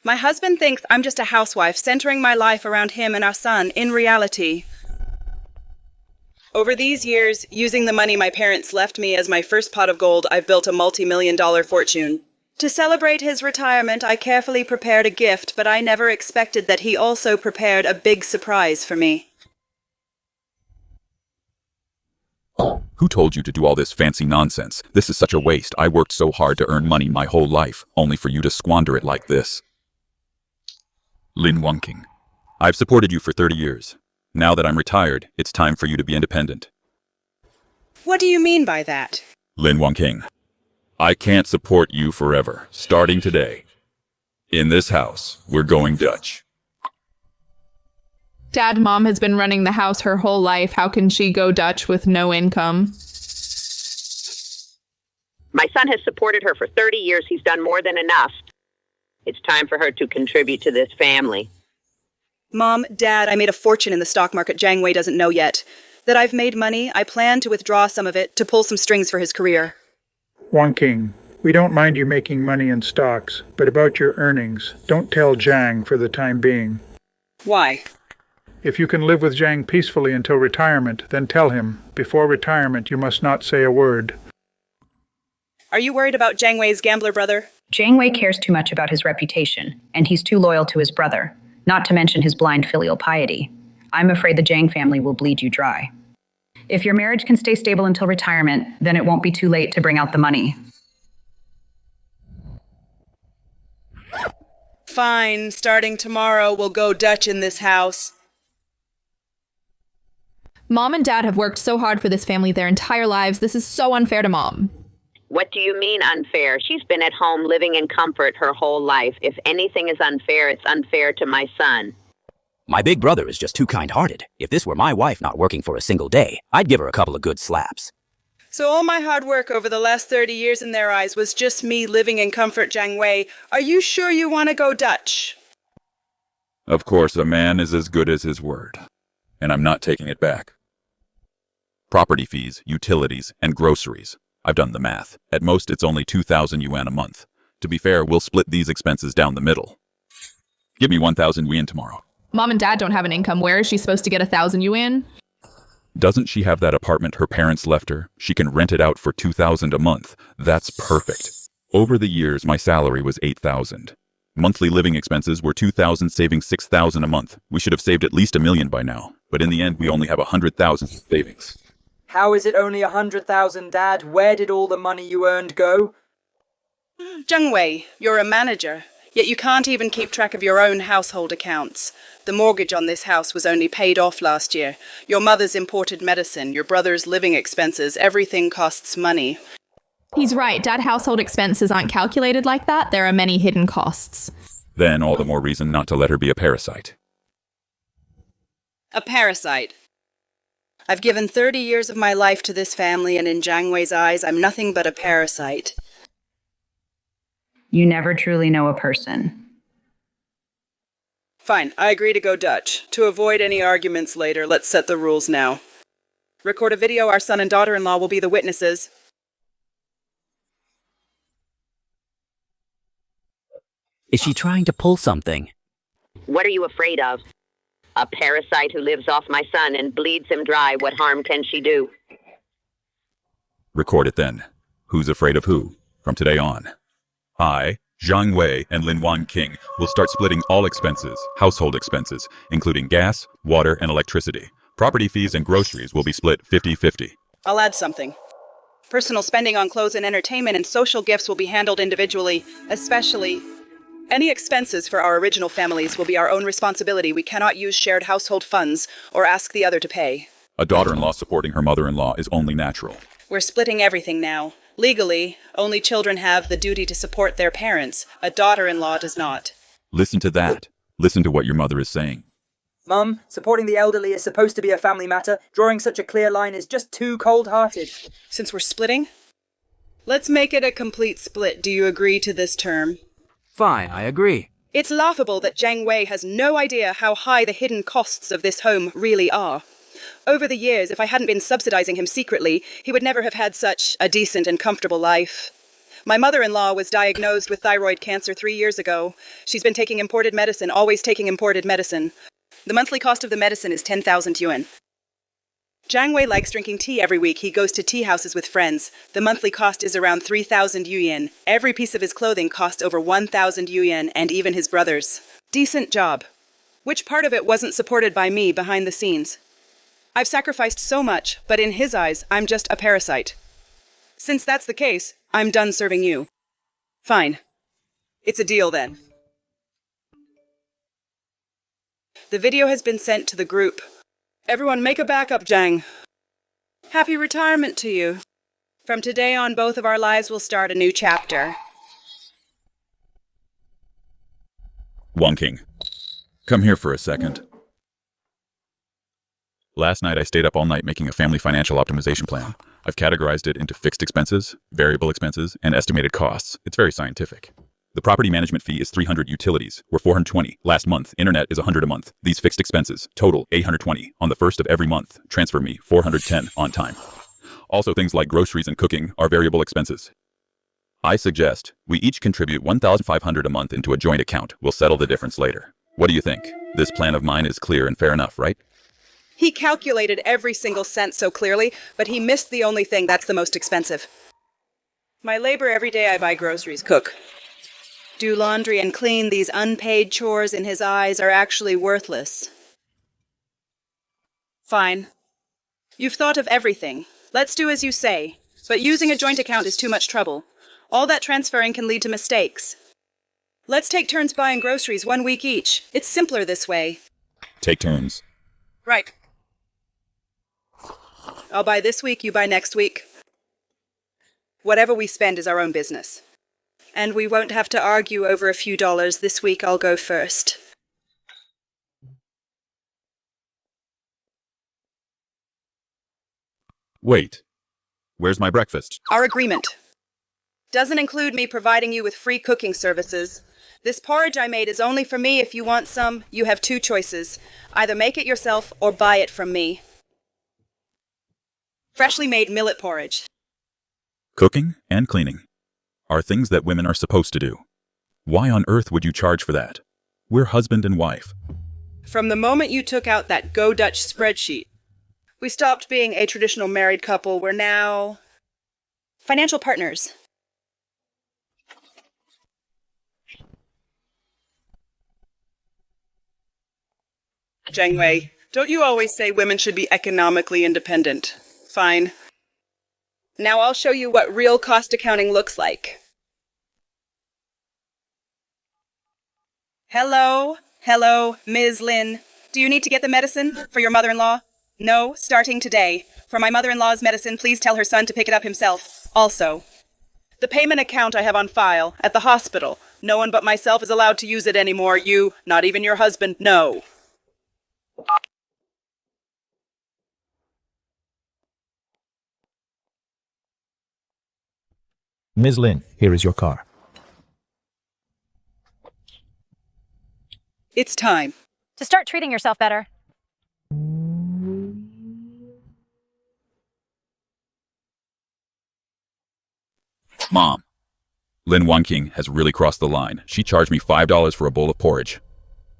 My husband thinks I'm just a housewife centering my life around him and our son. In reality, over these years, using the money my parents left me as my first pot of gold, I've built a multi-million-dollar fortune. To celebrate his retirement, I carefully prepared a gift, but I never expected that he also prepared a big surprise for me. Who told you to do all this fancy nonsense? This is such a waste. I worked so hard to earn money my whole life, only for you to squander it like this. Lin Wanqing, I've supported you for 30 years. Now that I'm retired, it's time for you to be independent. What do you mean by that? Lin Wanqing, I can't support you forever, starting today. In this house, we're going Dutch. Dad, Mom has been running the house her whole life. How can she go Dutch with no income? My son has supported her for 30 years. He's done more than enough. It's time for her to contribute to this family. Mom, Dad, I made a fortune in the stock market Zhang Wei doesn't know yet. That I've made money, I plan to withdraw some of it to pull some strings for his career. Wanqing, we don't mind you making money in stocks, but about your earnings, don't tell Zhang for the time being. Why? If you can live with Zhang peacefully until retirement, then tell him, before retirement you must not say a word. Are you worried about Zhang Wei's gambler brother? Zhang Wei cares too much about his reputation, and he's too loyal to his brother, not to mention his blind filial piety. I'm afraid the Zhang family will bleed you dry. If your marriage can stay stable until retirement, then it won't be too late to bring out the money. Fine, starting tomorrow, we'll go Dutch in this house. Mom and Dad have worked so hard for this family their entire lives. This is so unfair to Mom. What do you mean unfair? She's been at home living in comfort her whole life. If anything is unfair, it's unfair to my son. My big brother is just too kind-hearted. If this were my wife not working for a single day, I'd give her a couple of good slaps. So all my hard work over the last 30 years in their eyes was just me living in comfort, Zhang Wei. Are you sure you want to go Dutch? Of course, a man is as good as his word. And I'm not taking it back. Property fees, utilities, and groceries. I've done the math. At most, it's only 2,000 yuan a month. To be fair, we'll split these expenses down the middle. Give me 1,000 yuan tomorrow. Mom and Dad don't have an income. Where is she supposed to get 1,000 yuan? Doesn't she have that apartment her parents left her? She can rent it out for 2,000 a month. That's perfect. Over the years, my salary was 8,000. Monthly living expenses were 2,000, saving 6,000 a month. We should have saved at least 1 million by now. But in the end, we only have 100,000 savings. How is it only 100,000, Dad? Where did all the money you earned go? Zhang Wei, you're a manager, yet you can't even keep track of your own household accounts. The mortgage on this house was only paid off last year. Your mother's imported medicine, your brother's living expenses, everything costs money. He's right. Dad household expenses aren't calculated like that. There are many hidden costs. Then all the more reason not to let her be a parasite. A parasite. I've given 30 years of my life to this family, and in Zhang Wei's eyes, I'm nothing but a parasite. You never truly know a person. Fine, I agree to go Dutch. To avoid any arguments later, let's set the rules now. Record a video, our son and daughter-in-law will be the witnesses. Is she trying to pull something? What are you afraid of? A parasite who lives off my son and bleeds him dry. What harm can she do? Record it then. Who's afraid of who? From today on. I, Zhang Wei, and Lin Wanqing will start splitting all expenses, household expenses, including gas, water, and electricity. Property fees and groceries will be split 50-50. I'll add something. Personal spending on clothes and entertainment and social gifts will be handled individually, especially any expenses for our original families will be our own responsibility. We cannot use shared household funds or ask the other to pay. A daughter-in-law supporting her mother-in-law is only natural. We're splitting everything now. Legally, only children have the duty to support their parents. A daughter-in-law does not. Listen to that. Listen to what your mother is saying. Mum, supporting the elderly is supposed to be a family matter. Drawing such a clear line is just too cold-hearted. Since we're splitting, let's make it a complete split. Do you agree to this term? Fine, I agree. It's laughable that Zhang Wei has no idea how high the hidden costs of this home really are. Over the years, if I hadn't been subsidizing him secretly, he would never have had such a decent and comfortable life. My mother-in-law was diagnosed with thyroid cancer 3 years ago. She's been taking imported medicine, always taking imported medicine. The monthly cost of the medicine is 10,000 yuan. Zhang Wei likes drinking tea every week. He goes to tea houses with friends. The monthly cost is around 3,000 yuan. Every piece of his clothing costs over 1,000 yuan, and even his brother's. Decent job. Which part of it wasn't supported by me behind the scenes? I've sacrificed so much, but in his eyes, I'm just a parasite. Since that's the case, I'm done serving you. Fine. It's a deal then. The video has been sent to the group. Everyone make a backup, Zhang. Happy retirement to you. From today on, both of our lives will start a new chapter. Wanqing, come here for a second. Last night I stayed up all night making a family financial optimization plan. I've categorized it into fixed expenses, variable expenses, and estimated costs. It's very scientific. The property management fee is 300, utilities were 420. Last month, internet is 100 a month. These fixed expenses total 820. On the first of every month, transfer me 410 on time. Also, things like groceries and cooking are variable expenses. I suggest we each contribute 1,500 a month into a joint account. We'll settle the difference later. What do you think? This plan of mine is clear and fair enough, right? He calculated every single cent so clearly, but he missed the only thing that's the most expensive. My labor every day I buy groceries, cook. Do laundry and clean, these unpaid chores in his eyes are actually worthless. Fine. You've thought of everything. Let's do as you say. But using a joint account is too much trouble. All that transferring can lead to mistakes. Let's take turns buying groceries 1 week each. It's simpler this way. Take turns. Right. I'll buy this week, you buy next week. Whatever we spend is our own business. And we won't have to argue over a few dollars. This week I'll go first. Wait. Where's my breakfast? Our agreement doesn't include me providing you with free cooking services. This porridge I made is only for me. If you want some, you have 2 choices. Either make it yourself or buy it from me. Freshly made millet porridge. Cooking and cleaning are things that women are supposed to do. Why on earth would you charge for that? We're husband and wife. From the moment you took out that Go Dutch spreadsheet, we stopped being a traditional married couple. We're now financial partners. Zhang Wei, don't you always say women should be economically independent? Fine. Now I'll show you what real cost accounting looks like. Hello, Ms. Lin. Do you need to get the medicine for your mother-in-law? No, starting today. For my mother-in-law's medicine, please tell her son to pick it up himself. Also, the payment account I have on file at the hospital. No one but myself is allowed to use it anymore. You, not even your husband, no. Ms. Lin, here is your car. It's time to start treating yourself better. Mom, Lin Wanqing has really crossed the line. She charged me $5 for a bowl of porridge.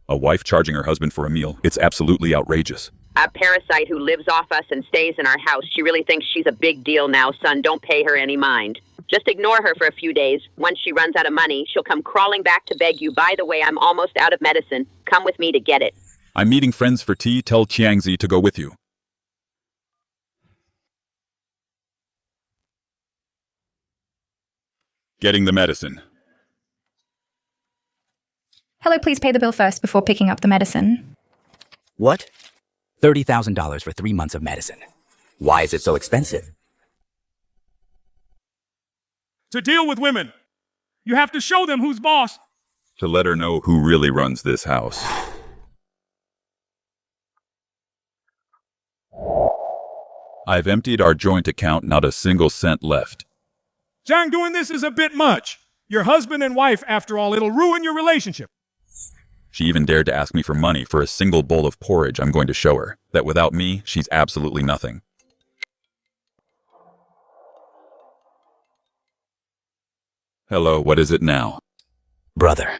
A wife charging her husband for a meal. It's absolutely outrageous. A parasite who lives off us and stays in our house. She really thinks she's a big deal now, son. Don't pay her any mind. Just ignore her for a few days. Once she runs out of money, she'll come crawling back to beg you. By the way, I'm almost out of medicine. Come with me to get it. I'm meeting friends for tea. Tell Qiangzi to go with you. Getting the medicine. Hello, please pay the bill first before picking up the medicine. What? $30,000 for 3 months of medicine. Why is it so expensive? To deal with women, you have to show them who's boss. To let her know who really runs this house. I've emptied our joint account, not a single cent left. Zhang, doing this is a bit much. You're husband and wife, after all. It'll ruin your relationship. She even dared to ask me for money for a single bowl of porridge. I'm going to show her that without me, she's absolutely nothing. Hello, what is it now? Brother,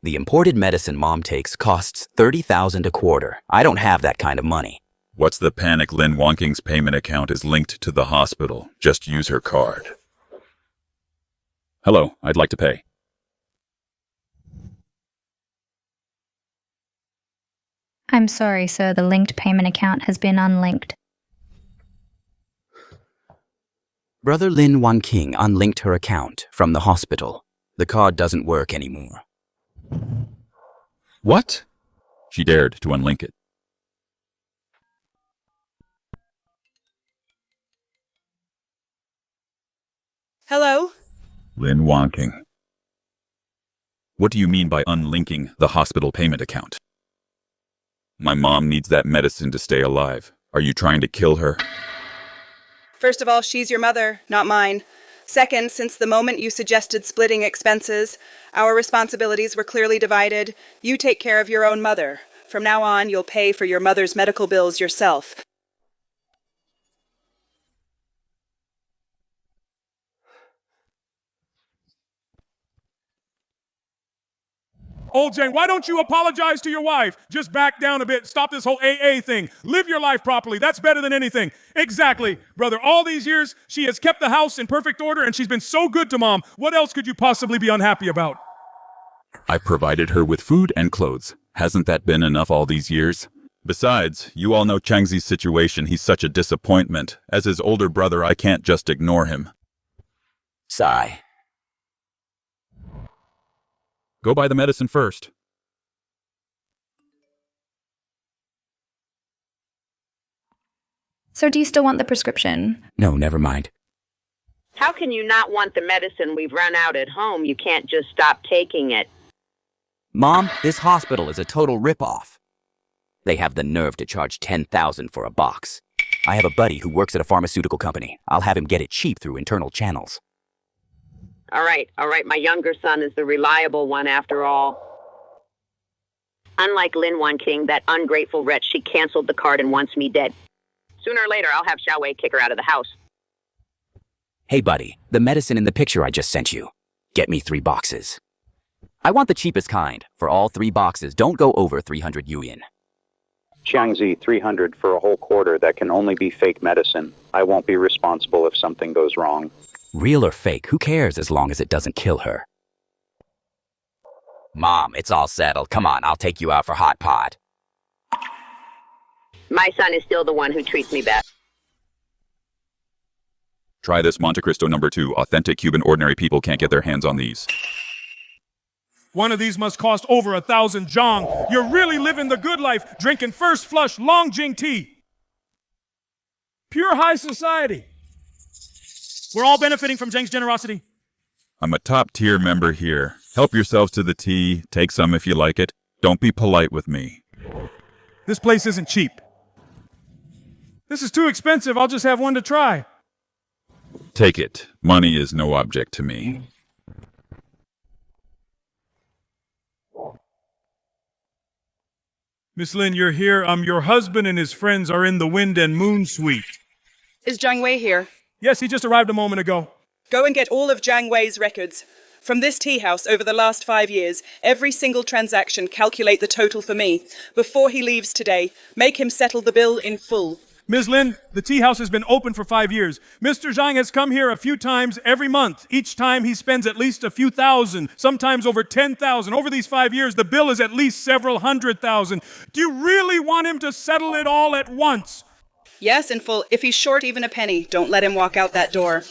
the imported medicine Mom takes costs $30,000 a quarter. I don't have that kind of money. What's the panic? Lin Wanqing's payment account is linked to the hospital. Just use her card. Hello, I'd like to pay. I'm sorry, sir. The linked payment account has been unlinked. Brother Lin Wanqing unlinked her account from the hospital. The card doesn't work anymore. What? She dared to unlink it. Hello? Lin Wanqing. What do you mean by unlinking the hospital payment account? My mom needs that medicine to stay alive. Are you trying to kill her? First of all, she's your mother, not mine. Second, since the moment you suggested splitting expenses, our responsibilities were clearly divided. You take care of your own mother. From now on, you'll pay for your mother's medical bills yourself. Old Jane, why don't you apologize to your wife? Just back down a bit. Stop this whole AA thing. Live your life properly. That's better than anything. Exactly, brother. All these years, she has kept the house in perfect order, and she's been so good to Mom. What else could you possibly be unhappy about? I've provided her with food and clothes. Hasn't that been enough all these years? Besides, you all know Changzi's situation. He's such a disappointment. As his older brother, I can't just ignore him. Sigh. Go buy the medicine first. So do you still want the prescription? No, never mind. How can you not want the medicine we've run out at home? You can't just stop taking it. Mom, this hospital is a total ripoff. They have the nerve to charge $10,000 for a box. I have a buddy who works at a pharmaceutical company. I'll have him get it cheap through internal channels. All right. My younger son is the reliable one after all. Unlike Lin Wanqing, that ungrateful wretch, she canceled the card and wants me dead. Sooner or later, I'll have Zhang Wei kick her out of the house. Hey buddy, the medicine in the picture I just sent you. Get me 3 boxes. I want the cheapest kind. For all 3 boxes, don't go over 300 yuan. Jiangzi, 300 for a whole quarter. That can only be fake medicine. I won't be responsible if something goes wrong. Real or fake, who cares as long as it doesn't kill her? Mom, it's all settled. Come on, I'll take you out for hot pot. My son is still the one who treats me best. Try this Monte Cristo number 2. Authentic Cuban ordinary people can't get their hands on these. One of these must cost over 1,000 zhang. You're really living the good life, drinking first flush Longjing tea. Pure high society. We're all benefiting from Zhang's generosity. I'm a top-tier member here. Help yourselves to the tea. Take some if you like it. Don't be polite with me. This place isn't cheap. This is too expensive. I'll just have one to try. Take it. Money is no object to me. Miss Lin, you're here. Your husband and his friends are in the Wind and Moon suite. Is Zhang Wei here? Yes, he just arrived a moment ago. Go and get all of Zhang Wei's records. From this tea house over the last 5 years, every single transaction, calculate the total for me. Before he leaves today, make him settle the bill in full. Ms. Lin, the tea house has been open for 5 years. Mr. Zhang has come here a few times every month. Each time he spends at least a few thousand, sometimes over 10,000. Over these 5 years, the bill is at least several hundred thousand. Do you really want him to settle it all at once? Yes, in full. If he's short even a penny, don't let him walk out that door.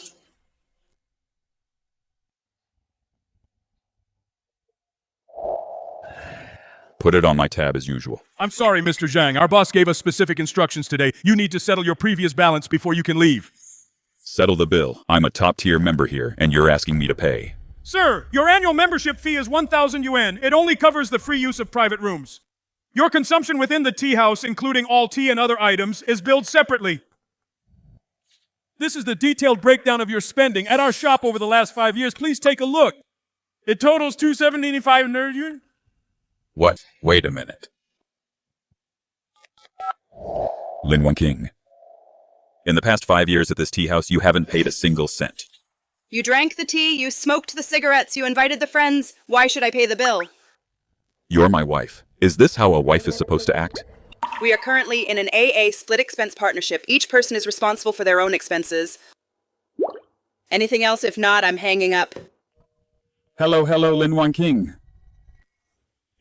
Put it on my tab as usual. I'm sorry, Mr. Zhang. Our boss gave us specific instructions today. You need to settle your previous balance before you can leave. Settle the bill. I'm a top-tier member here, and you're asking me to pay. Sir, your annual membership fee is 1,000 yuan. It only covers the free use of private rooms. Your consumption within the tea house, including all tea and other items, is billed separately. This is the detailed breakdown of your spending at our shop over the last 5 years. Please take a look. It totals 275 yuan. What? Wait a minute. Lin Wanqing. In the past 5 years at this tea house, you haven't paid a single cent. You drank the tea, you smoked the cigarettes, you invited the friends. Why should I pay the bill? You're my wife. Is this how a wife is supposed to act? We are currently in an AA split expense partnership. Each person is responsible for their own expenses. Anything else? If not, I'm hanging up. Hello, Lin Wanqing.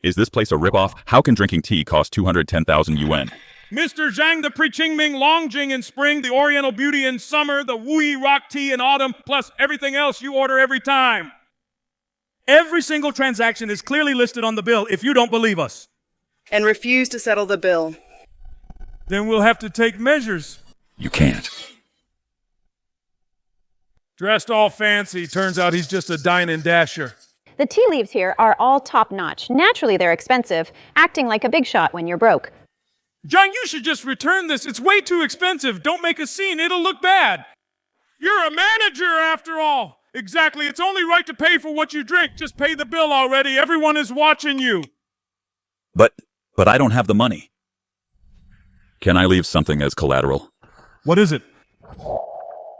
Is this place a ripoff? How can drinking tea cost 210,000 yuan? Mr. Zhang, the Pre-Qingming Longjing in spring, the Oriental Beauty in summer, the Wui Rock Tea in autumn, plus everything else you order every time. Every single transaction is clearly listed on the bill if you don't believe us. And refuse to settle the bill. Then we'll have to take measures. You can't. Dressed all fancy, turns out he's just a dine and dasher. The tea leaves here are all top-notch. Naturally, they're expensive, acting like a big shot when you're broke. Zhang, you should just return this. It's way too expensive. Don't make a scene. It'll look bad. You're a manager, after all. Exactly. It's only right to pay for what you drink. Just pay the bill already. Everyone is watching you. But I don't have the money. Can I leave something as collateral? What is it?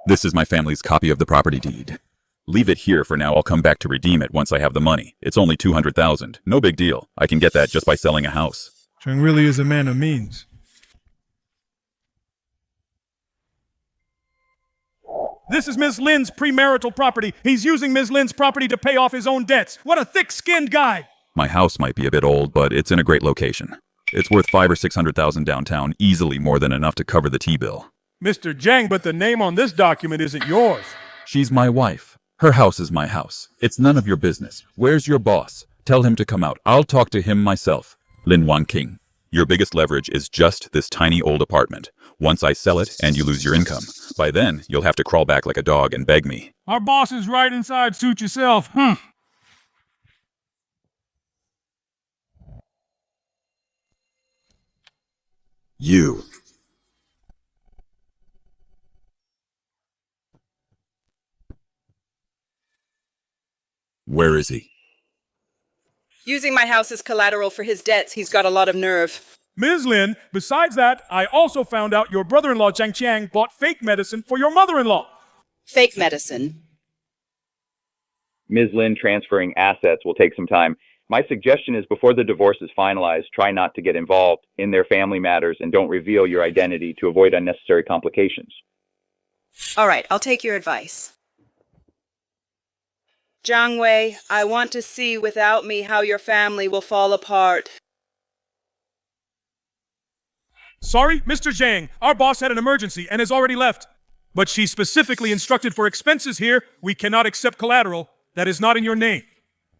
This is my family's copy of the property deed. Leave it here for now. I'll come back to redeem it once I have the money. It's only 200,000. No big deal. I can get that just by selling a house. Zhang really is a man of means. This is Ms. Lin's premarital property. He's using Ms. Lin's property to pay off his own debts. What a thick-skinned guy! My house might be a bit old, but it's in a great location. It's worth 500,000 or 600,000 downtown, easily more than enough to cover the T-bill. Mr. Zhang, but the name on this document isn't yours. She's my wife. Her house is my house. It's none of your business. Where's your boss? Tell him to come out. I'll talk to him myself. Lin Wanqing. Your biggest leverage is just this tiny old apartment. Once I sell it and you lose your income, by then you'll have to crawl back like a dog and beg me. Our boss is right inside. Suit yourself. You. Where is he? Using my house as collateral for his debts, he's got a lot of nerve. Ms. Lin, besides that, I also found out your brother-in-law Zhang Qiang bought fake medicine for your mother-in-law. Fake medicine. Ms. Lin transferring assets will take some time. My suggestion is before the divorce is finalized, try not to get involved in their family matters and don't reveal your identity to avoid unnecessary complications. All right, I'll take your advice. Zhang Wei, I want to see without me how your family will fall apart. Sorry, Mr. Zhang, our boss had an emergency and has already left. But she specifically instructed for expenses here. We cannot accept collateral. That is not in your name.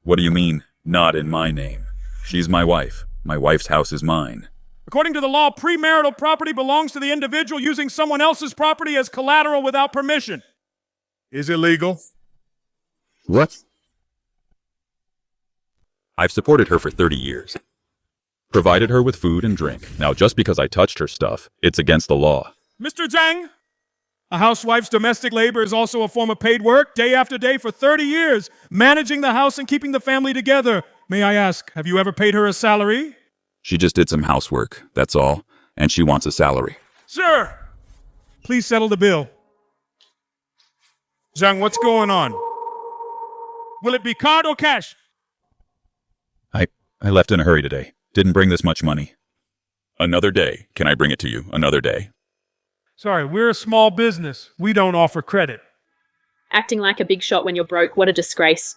What do you mean, not in my name? She's my wife. My wife's house is mine. According to the law, premarital property belongs to the individual using someone else's property as collateral without permission. Is it legal? What? I've supported her for 30 years. Provided her with food and drink. Now, just because I touched her stuff, it's against the law. Mr. Zhang, a housewife's domestic labor is also a form of paid work, day after day for 30 years, managing the house and keeping the family together. May I ask, have you ever paid her a salary? She just did some housework, that's all, and she wants a salary. Sir, please settle the bill. Zhang, what's going on? Will it be card or cash? I left in a hurry today. Didn't bring this much money. Another day. Can I bring it to you? Another day. Sorry, we're a small business. We don't offer credit. Acting like a big shot when you're broke. What a disgrace.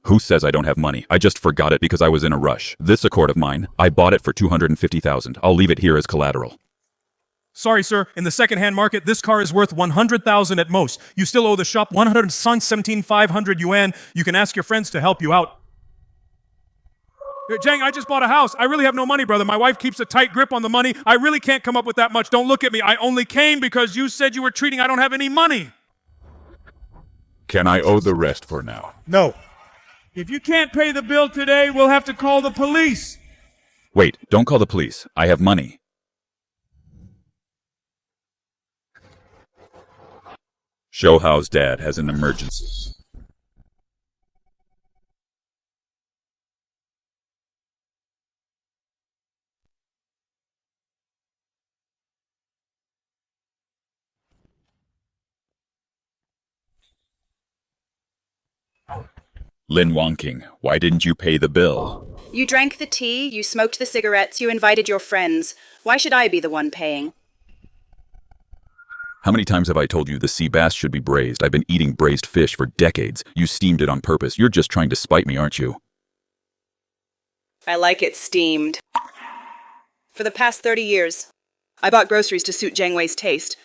Who says I don't have money? I just forgot it because I was in a rush. This Accord of mine, I bought it for 250,000. I'll leave it here as collateral. Sorry, sir. In the second-hand market, this car is worth 100,000 at most. You still owe the shop 117,500 yuan. You can ask your friends to help you out. Zhang, I just bought a house. I really have no money, brother. My wife keeps a tight grip on the money. I really can't come up with that much. Don't look at me. I only came because you said you were treating I don't have any money. Can I owe the rest for now? No. If you can't pay the bill today, we'll have to call the police. Wait, don't call the police. I have money. Show Hao's dad has an emergency. Lin Wanqing, why didn't you pay the bill? You drank the tea, you smoked the cigarettes, you invited your friends. Why should I be the one paying? How many times have I told you the sea bass should be braised? I've been eating braised fish for decades. You steamed it on purpose. You're just trying to spite me, aren't you? I like it steamed. For the past 30 years, I bought groceries to suit Zhang Wei's taste.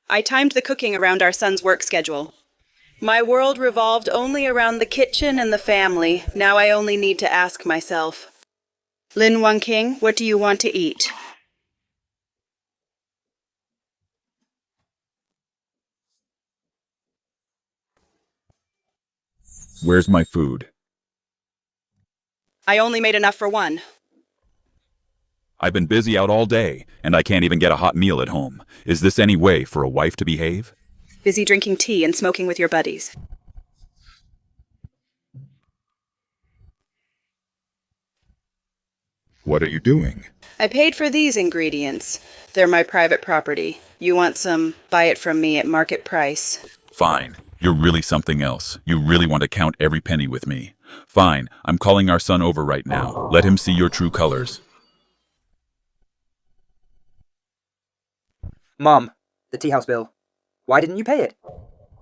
I timed the cooking around our son's work schedule. My world revolved only around the kitchen and the family. Now I only need to ask myself, Lin Wanqing, what do you want to eat? Where's my food? I only made enough for one. I've been busy out all day, and I can't even get a hot meal at home. Is this any way for a wife to behave? Busy drinking tea and smoking with your buddies. What are you doing? I paid for these ingredients. They're my private property. You want some? Buy it from me at market price. Fine. You're really something else. You really want to count every penny with me. Fine. I'm calling our son over right now. Let him see your true colors. Mom, the tea house bill. Why didn't you pay it?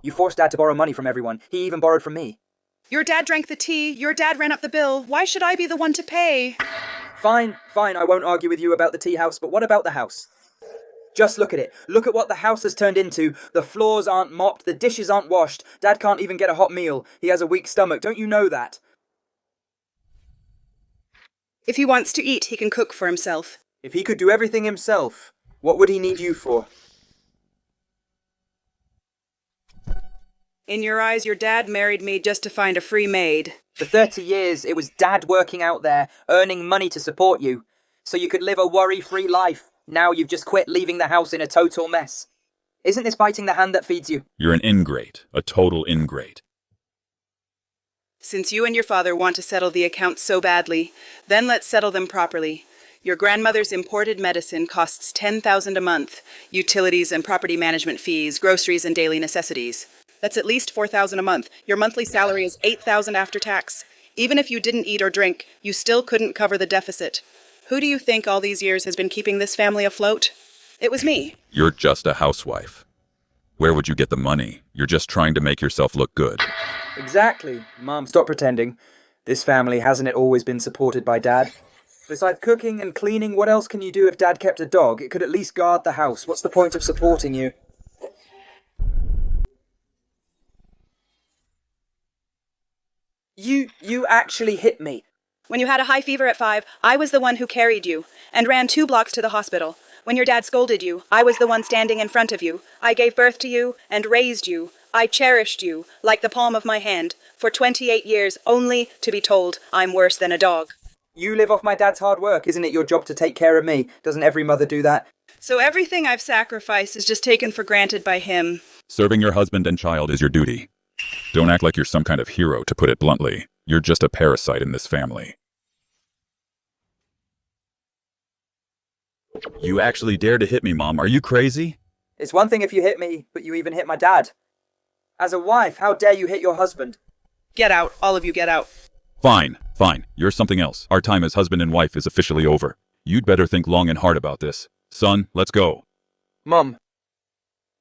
You forced Dad to borrow money from everyone. He even borrowed from me. Your dad drank the tea. Your dad ran up the bill. Why should I be the one to pay? Fine, I won't argue with you about the tea house, but what about the house? Just look at it. Look at what the house has turned into. The floors aren't mopped, the dishes aren't washed. Dad can't even get a hot meal. He has a weak stomach, don't you know that? If he wants to eat, he can cook for himself. If he could do everything himself, what would he need you for? In your eyes, your dad married me just to find a free maid. For 30 years, it was Dad working out there, earning money to support you, so you could live a worry-free life. Now you've just quit, leaving the house in a total mess. Isn't this biting the hand that feeds you? You're an ingrate, a total ingrate. Since you and your father want to settle the accounts so badly, then let's settle them properly. Your grandmother's imported medicine costs $10,000 a month, utilities and property management fees, groceries and daily necessities. That's at least $4,000 a month. Your monthly salary is $8,000 after tax. Even if you didn't eat or drink, you still couldn't cover the deficit. Who do you think all these years has been keeping this family afloat? It was me. You're just a housewife. Where would you get the money? You're just trying to make yourself look good. Exactly. Mom, stop pretending. This family, hasn't it always been supported by Dad? Besides cooking and cleaning, what else can you do if Dad kept a dog? It could at least guard the house. What's the point of supporting you? You actually hit me. When you had a high fever at 5, I was the one who carried you and ran 2 blocks to the hospital. When your dad scolded you, I was the one standing in front of you. I gave birth to you and raised you. I cherished you like the palm of my hand for 28 years, only to be told I'm worse than a dog. You live off my dad's hard work. Isn't it your job to take care of me? Doesn't every mother do that? So everything I've sacrificed is just taken for granted by him. Serving your husband and child is your duty. Don't act like you're some kind of hero, to put it bluntly. You're just a parasite in this family. You actually dare to hit me, Mom. Are you crazy? It's one thing if you hit me, but you even hit my dad. As a wife, how dare you hit your husband? Get out. All of you get out. Fine. You're something else. Our time as husband and wife is officially over. You'd better think long and hard about this. Son, let's go. Mom,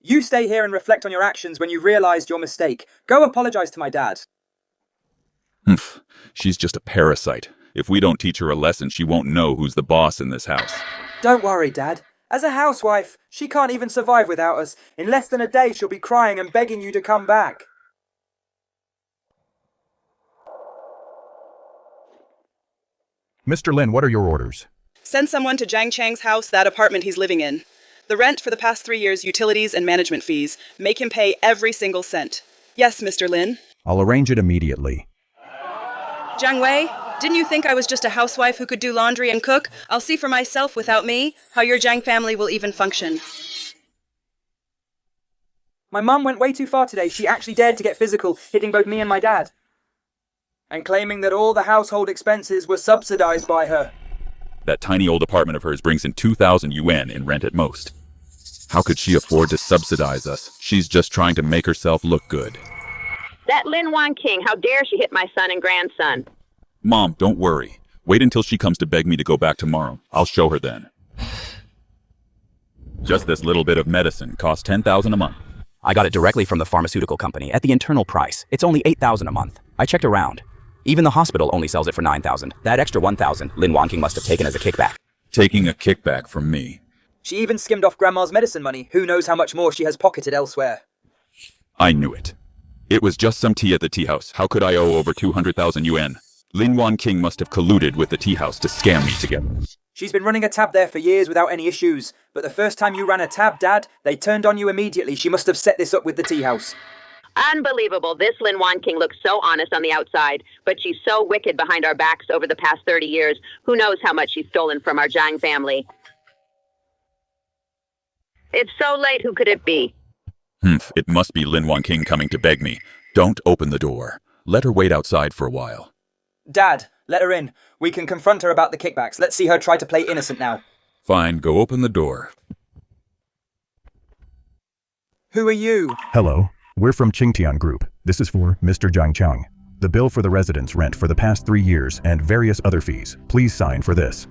you stay here and reflect on your actions when you've realized your mistake. Go apologize to my dad. Humph. She's just a parasite. If we don't teach her a lesson, she won't know who's the boss in this house. Don't worry, Dad. As a housewife, she can't even survive without us. In less than a day, she'll be crying and begging you to come back. Mr. Lin, what are your orders? Send someone to Zhang Chang's house, that apartment he's living in. The rent for the past 3 years, utilities and management fees. Make him pay every single cent. Yes, Mr. Lin. I'll arrange it immediately. Zhang Wei, didn't you think I was just a housewife who could do laundry and cook? I'll see for myself without me how your Zhang family will even function. My mum went way too far today. She actually dared to get physical, hitting both me and my dad. And claiming that all the household expenses were subsidized by her. That tiny old apartment of hers brings in 2,000 yuan in rent at most. How could she afford to subsidize us? She's just trying to make herself look good. That Lin Wanqing, how dare she hit my son and grandson? Mom, don't worry. Wait until she comes to beg me to go back tomorrow. I'll show her then. Just this little bit of medicine costs $10,000 a month. I got it directly from the pharmaceutical company at the internal price. It's only $8,000 a month. I checked around. Even the hospital only sells it for $9,000. That extra $1,000 Lin Wanqing must have taken as a kickback. Taking a kickback from me. She even skimmed off Grandma's medicine money. Who knows how much more she has pocketed elsewhere. I knew it. It was just some tea at the tea house. How could I owe over 200,000 yuan? Lin Wanqing must have colluded with the tea house to scam me together. She's been running a tab there for years without any issues. But the first time you ran a tab, Dad, they turned on you immediately. She must have set this up with the tea house. Unbelievable. This Lin Wanqing looks so honest on the outside, but she's so wicked behind our backs over the past 30 years. Who knows how much she's stolen from our Zhang family. It's so late. Who could it be? It must be Lin Wanqing coming to beg me. Don't open the door. Let her wait outside for a while. Dad, let her in. We can confront her about the kickbacks. Let's see her try to play innocent now. Fine, go open the door. Who are you? Hello. We're from Qingtian Group. This is for Mr. Zhang Chang. The bill for the residence rent for the past 3 years and various other fees. Please sign for this.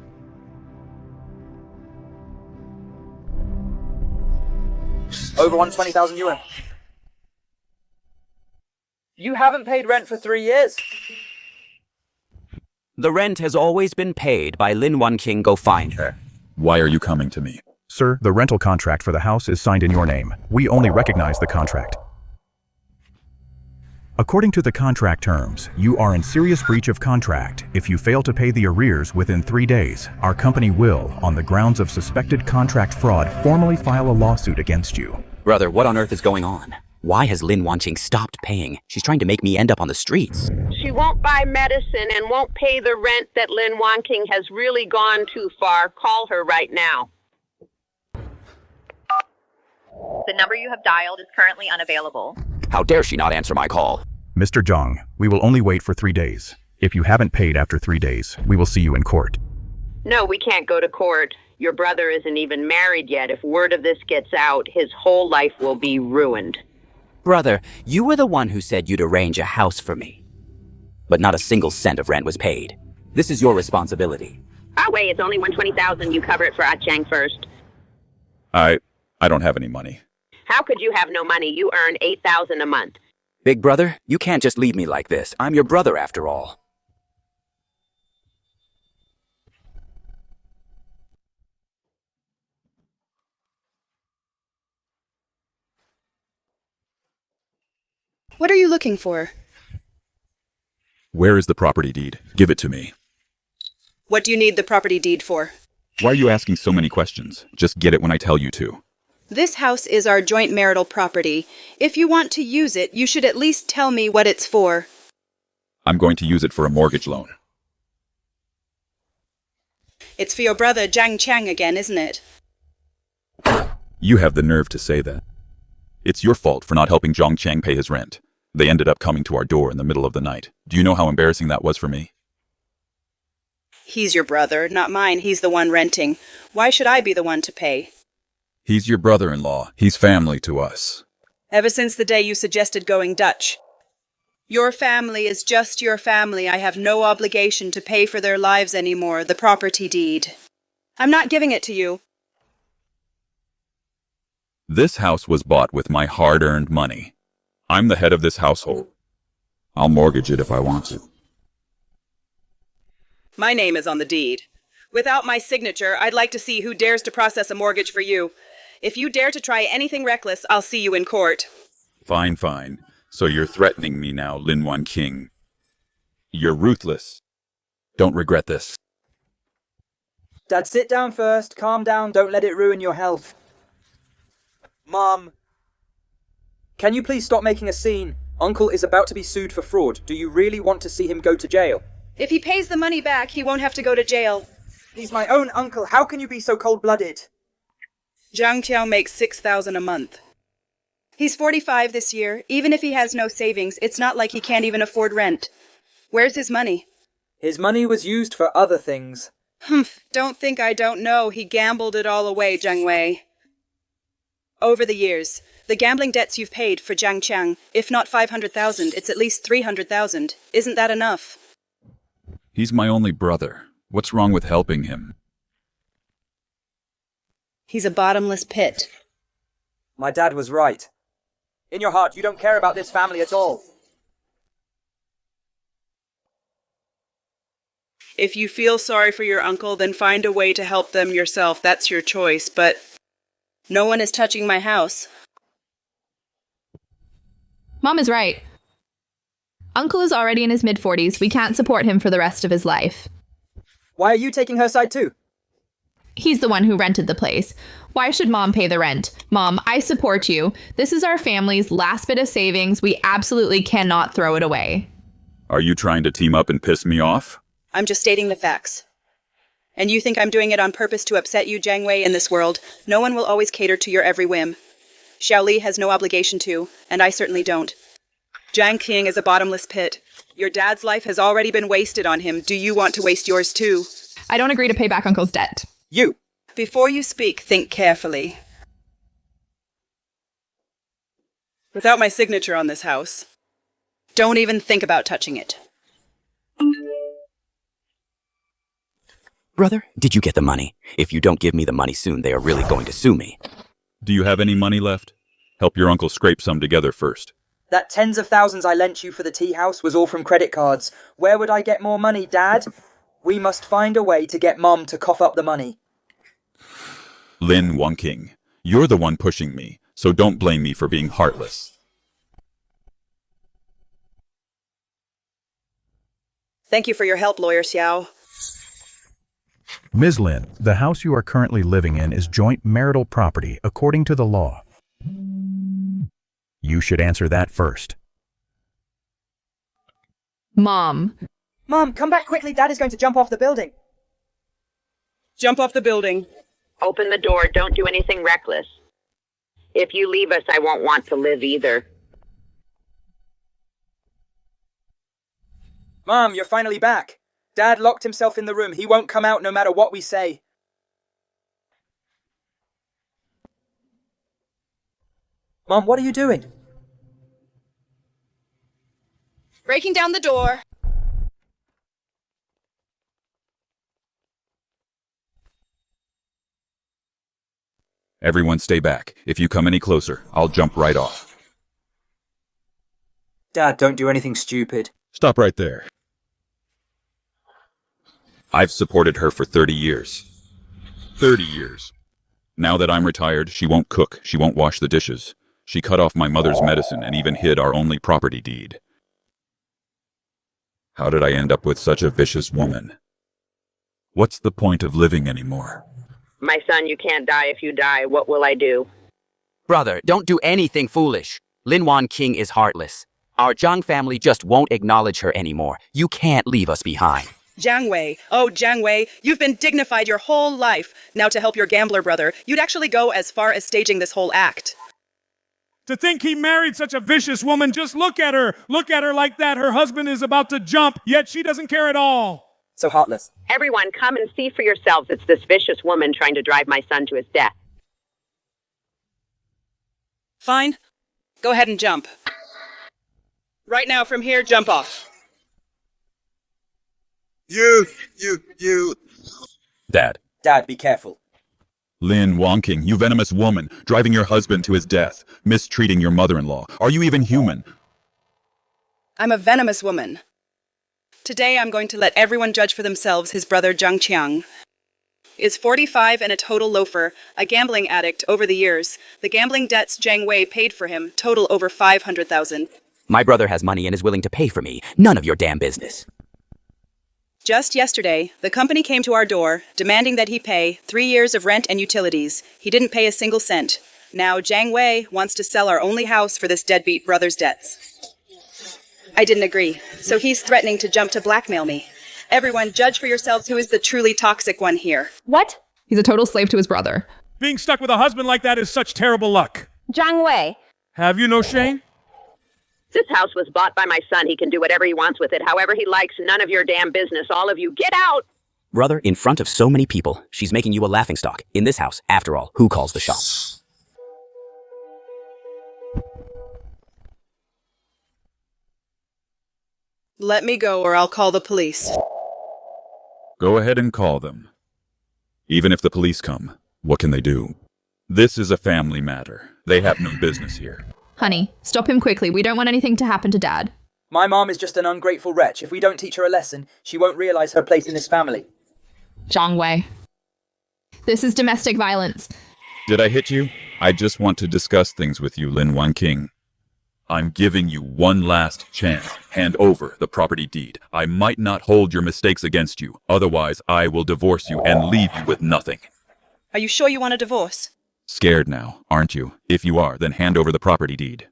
Over 120,000 yuan. You haven't paid rent for 3 years. The rent has always been paid by Lin Wanqing. Go find her. Why are you coming to me? Sir, the rental contract for the house is signed in your name. We only recognize the contract. According to the contract terms, you are in serious breach of contract. If you fail to pay the arrears within 3 days, our company will, on the grounds of suspected contract fraud, formally file a lawsuit against you. Brother, what on earth is going on? Why has Lin Wanqing stopped paying? She's trying to make me end up on the streets. She won't buy medicine and won't pay the rent. That Lin Wanqing has really gone too far. Call her right now. The number you have dialed is currently unavailable. How dare she not answer my call? Mr. Zhang, we will only wait for 3 days. If you haven't paid after 3 days, we will see you in court. No, we can't go to court. Your brother isn't even married yet. If word of this gets out, his whole life will be ruined. Brother, you were the one who said you'd arrange a house for me. But not a single cent of rent was paid. This is your responsibility. Oh, wait, it's only 120,000. You cover it for Chang first. I don't have any money. How could you have no money? You earn 8,000 a month. Big brother, you can't just leave me like this. I'm your brother after all. What are you looking for? Where is the property deed? Give it to me. What do you need the property deed for? Why are you asking so many questions? Just get it when I tell you to. This house is our joint marital property. If you want to use it, you should at least tell me what it's for. I'm going to use it for a mortgage loan. It's for your brother Zhang Chang again, isn't it? You have the nerve to say that. It's your fault for not helping Zhang Chang pay his rent. They ended up coming to our door in the middle of the night. Do you know how embarrassing that was for me? He's your brother, not mine. He's the one renting. Why should I be the one to pay? He's your brother-in-law. He's family to us. Ever since the day you suggested going Dutch. Your family is just your family. I have no obligation to pay for their lives anymore. The property deed. I'm not giving it to you. This house was bought with my hard-earned money. I'm the head of this household. I'll mortgage it if I want to. My name is on the deed. Without my signature, I'd like to see who dares to process a mortgage for you. If you dare to try anything reckless, I'll see you in court. Fine, fine. So you're threatening me now, Lin Wanqing. You're ruthless. Don't regret this. Dad, sit down first. Calm down. Don't let it ruin your health. Mom. Can you please stop making a scene? Uncle is about to be sued for fraud. Do you really want to see him go to jail? If he pays the money back, he won't have to go to jail. He's my own uncle. How can you be so cold-blooded? Zhang Tiao makes 6,000 a month. He's 45 this year. Even if he has no savings, it's not like he can't even afford rent. Where's his money? His money was used for other things. Don't think I don't know. He gambled it all away, Zhang Wei. Over the years, the gambling debts you've paid for Zhang Qiang, if not 500,000, it's at least 300,000. Isn't that enough? He's my only brother. What's wrong with helping him? He's a bottomless pit. My dad was right. In your heart, you don't care about this family at all. If you feel sorry for your uncle, then find a way to help them yourself. That's your choice, but no one is touching my house. Mom is right. Uncle is already in his mid-40s. We can't support him for the rest of his life. Why are you taking her side too? He's the one who rented the place. Why should Mom pay the rent? Mom, I support you. This is our family's last bit of savings. We absolutely cannot throw it away. Are you trying to team up and piss me off? I'm just stating the facts. And you think I'm doing it on purpose to upset you, Zhang Wei, in this world? No one will always cater to your every whim. Xiao Li has no obligation to, and I certainly don't. Zhang Qing is a bottomless pit. Your dad's life has already been wasted on him. Do you want to waste yours too? I don't agree to pay back Uncle's debt. You! Before you speak, think carefully. Without my signature on this house, don't even think about touching it. Brother, did you get the money? If you don't give me the money soon, they are really going to sue me. Do you have any money left? Help your uncle scrape some together first. That tens of thousands I lent you for the tea house was all from credit cards. Where would I get more money, Dad? We must find a way to get Mom to cough up the money. Lin Wanqing, you're the one pushing me, so don't blame me for being heartless. Thank you for your help, Lawyer Xiao. Ms. Lin, the house you are currently living in is joint marital property according to the law. You should answer that first. Mom. Mom, come back quickly. Dad is going to jump off the building. Jump off the building. Open the door. Don't do anything reckless. If you leave us, I won't want to live either. Mom, you're finally back. Dad locked himself in the room. He won't come out no matter what we say. Mom, what are you doing? Breaking down the door. Everyone stay back. If you come any closer, I'll jump right off. Dad, don't do anything stupid. Stop right there. I've supported her for 30 years. 30 years. Now that I'm retired, she won't cook, she won't wash the dishes. She cut off my mother's medicine and even hid our only property deed. How did I end up with such a vicious woman? What's the point of living anymore? My son, you can't die. If you die, what will I do? Brother, don't do anything foolish. Lin Wanqing is heartless. Our Zhang family just won't acknowledge her anymore. You can't leave us behind. Zhang Wei. Oh, Zhang Wei, you've been dignified your whole life. Now to help your gambler brother, you'd actually go as far as staging this whole act. To think he married such a vicious woman, just look at her. Look at her like that. Her husband is about to jump, yet she doesn't care at all. So heartless. Everyone, come and see for yourselves. It's this vicious woman trying to drive my son to his death. Fine. Go ahead and jump. Right now, from here, jump off. You. Dad. Dad, be careful. Lin Wanqing, you venomous woman, driving your husband to his death, mistreating your mother-in-law. Are you even human? I'm a venomous woman. Today I'm going to let everyone judge for themselves his brother Zhang Qiang. Is 45 and a total loafer, a gambling addict over the years. The gambling debts Zhang Wei paid for him total over 500,000. My brother has money and is willing to pay for me. None of your damn business. Just yesterday, the company came to our door, demanding that he pay 3 years of rent and utilities. He didn't pay a single cent. Now Zhang Wei wants to sell our only house for this deadbeat brother's debts. I didn't agree, so he's threatening to jump to blackmail me. Everyone, judge for yourselves who is the truly toxic one here. What? He's a total slave to his brother. Being stuck with a husband like that is such terrible luck. Zhang Wei. Have you no shame? This house was bought by my son. He can do whatever he wants with it, however he likes. None of your damn business. All of you, get out! Brother, in front of so many people, she's making you a laughingstock. In this house, after all, who calls the shots? Let me go or I'll call the police. Go ahead and call them. Even if the police come, what can they do? This is a family matter. They have no business here. Honey, stop him quickly. We don't want anything to happen to Dad. My mom is just an ungrateful wretch. If we don't teach her a lesson, she won't realize her place in this family. Zhang Wei. This is domestic violence. Did I hit you? I just want to discuss things with you, Lin Wanqing. I'm giving you one last chance. Hand over the property deed. I might not hold your mistakes against you. Otherwise, I will divorce you and leave you with nothing. Are you sure you want a divorce? Scared now, aren't you? If you are, then hand over the property deed.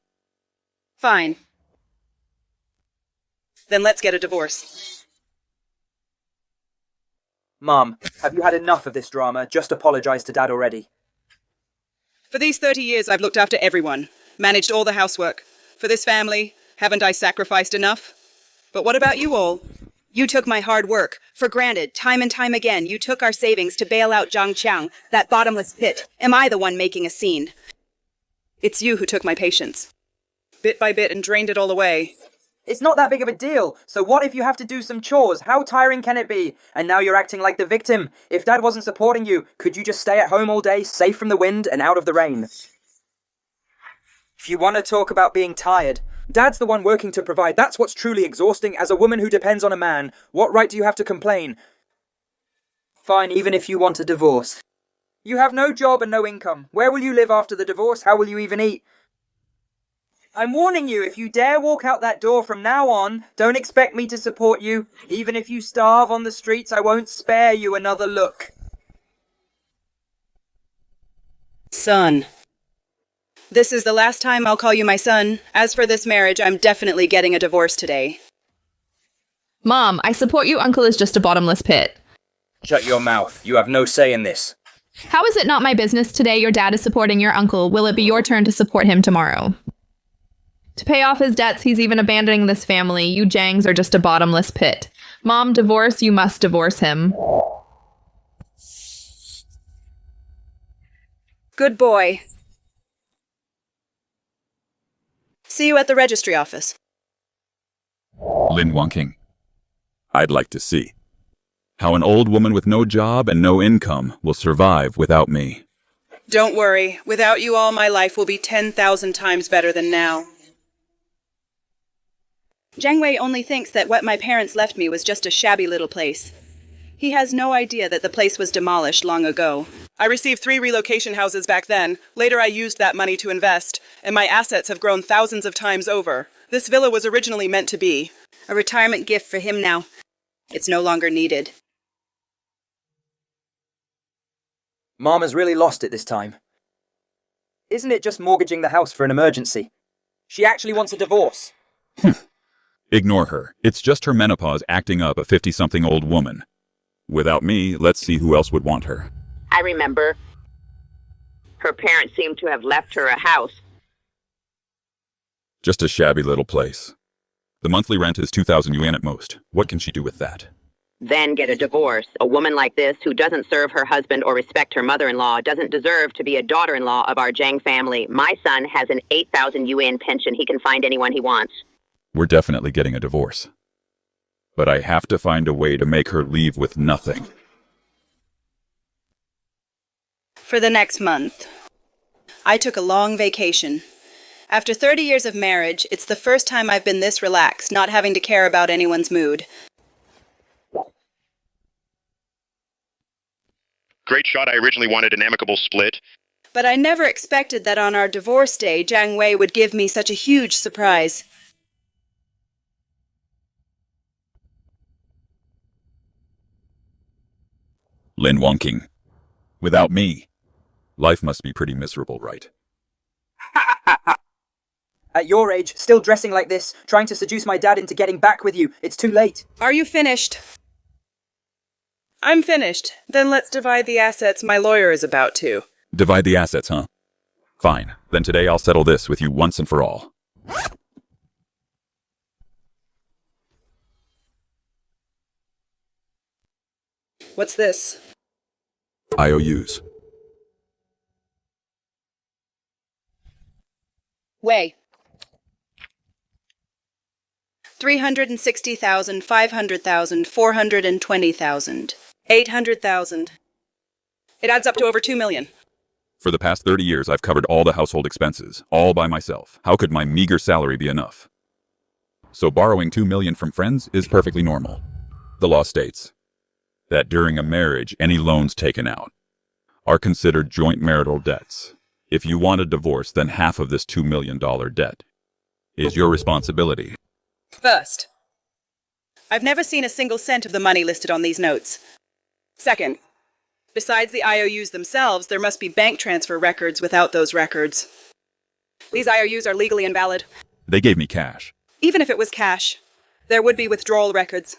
Fine. Then let's get a divorce. Mom, have you had enough of this drama? Just apologize to Dad already. For these 30 years, I've looked after everyone, managed all the housework. For this family, haven't I sacrificed enough? But what about you all? You took my hard work for granted, time and time again. You took our savings to bail out Zhang Qiang, that bottomless pit. Am I the one making a scene? It's you who took my patience, bit by bit, and drained it all away. It's not that big of a deal. So what if you have to do some chores? How tiring can it be? And now you're acting like the victim. If Dad wasn't supporting you, could you just stay at home all day, safe from the wind and out of the rain? If you want to talk about being tired, Dad's the one working to provide. That's what's truly exhausting. As a woman who depends on a man, what right do you have to complain? Fine, even if you want a divorce. You have no job and no income. Where will you live after the divorce? How will you even eat? I'm warning you, if you dare walk out that door from now on, don't expect me to support you. Even if you starve on the streets, I won't spare you another look. Son. This is the last time I'll call you my son. As for this marriage, I'm definitely getting a divorce today. Mom, I support you. Uncle is just a bottomless pit. Shut your mouth. You have no say in this. How is it not my business today your dad is supporting your uncle? Will it be your turn to support him tomorrow? To pay off his debts, he's even abandoning this family. You Zhangs are just a bottomless pit. Mom, divorce, you must divorce him. Good boy. See you at the registry office. Lin Wanqing. I'd like to see how an old woman with no job and no income will survive without me. Don't worry. Without you all, my life will be 10,000 times better than now. Zhang Wei only thinks that what my parents left me was just a shabby little place. He has no idea that the place was demolished long ago. I received 3 relocation houses back then. Later I used that money to invest, and my assets have grown thousands of times over. This villa was originally meant to be a retirement gift for him now. It's no longer needed. Mom has really lost it this time. Isn't it just mortgaging the house for an emergency? She actually wants a divorce. Ignore her. It's just her menopause acting up a 50-something old woman. Without me, let's see who else would want her. I remember. Her parents seem to have left her a house. Just a shabby little place. The monthly rent is 2,000 yuan at most. What can she do with that? Then get a divorce. A woman like this, who doesn't serve her husband or respect her mother-in-law, doesn't deserve to be a daughter-in-law of our Zhang family. My son has an 8,000 yuan pension. He can find anyone he wants. We're definitely getting a divorce. But I have to find a way to make her leave with nothing. For the next month, I took a long vacation. After 30 years of marriage, it's the first time I've been this relaxed, not having to care about anyone's mood. Great shot. I originally wanted an amicable split. But I never expected that on our divorce day, Zhang Wei would give me such a huge surprise. Lin Wanqing. Without me, life must be pretty miserable, right? At your age, still dressing like this, trying to seduce my dad into getting back with you. It's too late. Are you finished? I'm finished. Then let's divide the assets my lawyer is about to. Divide the assets, huh? Fine. Then today I'll settle this with you once and for all. What's this? IOUs. Wei. 360,000, 500,000, 420,000, 800,000. It adds up to over 2 million. For the past 30 years, I've covered all the household expenses, all by myself. How could my meager salary be enough? So borrowing 2 million from friends is perfectly normal. The law states that during a marriage, any loans taken out are considered joint marital debts. If you want a divorce, then half of this $2 million debt is your responsibility. First, I've never seen a single cent of the money listed on these notes. Second, besides the IOUs themselves, there must be bank transfer records without those records. These IOUs are legally invalid. They gave me cash. Even if it was cash, there would be withdrawal records.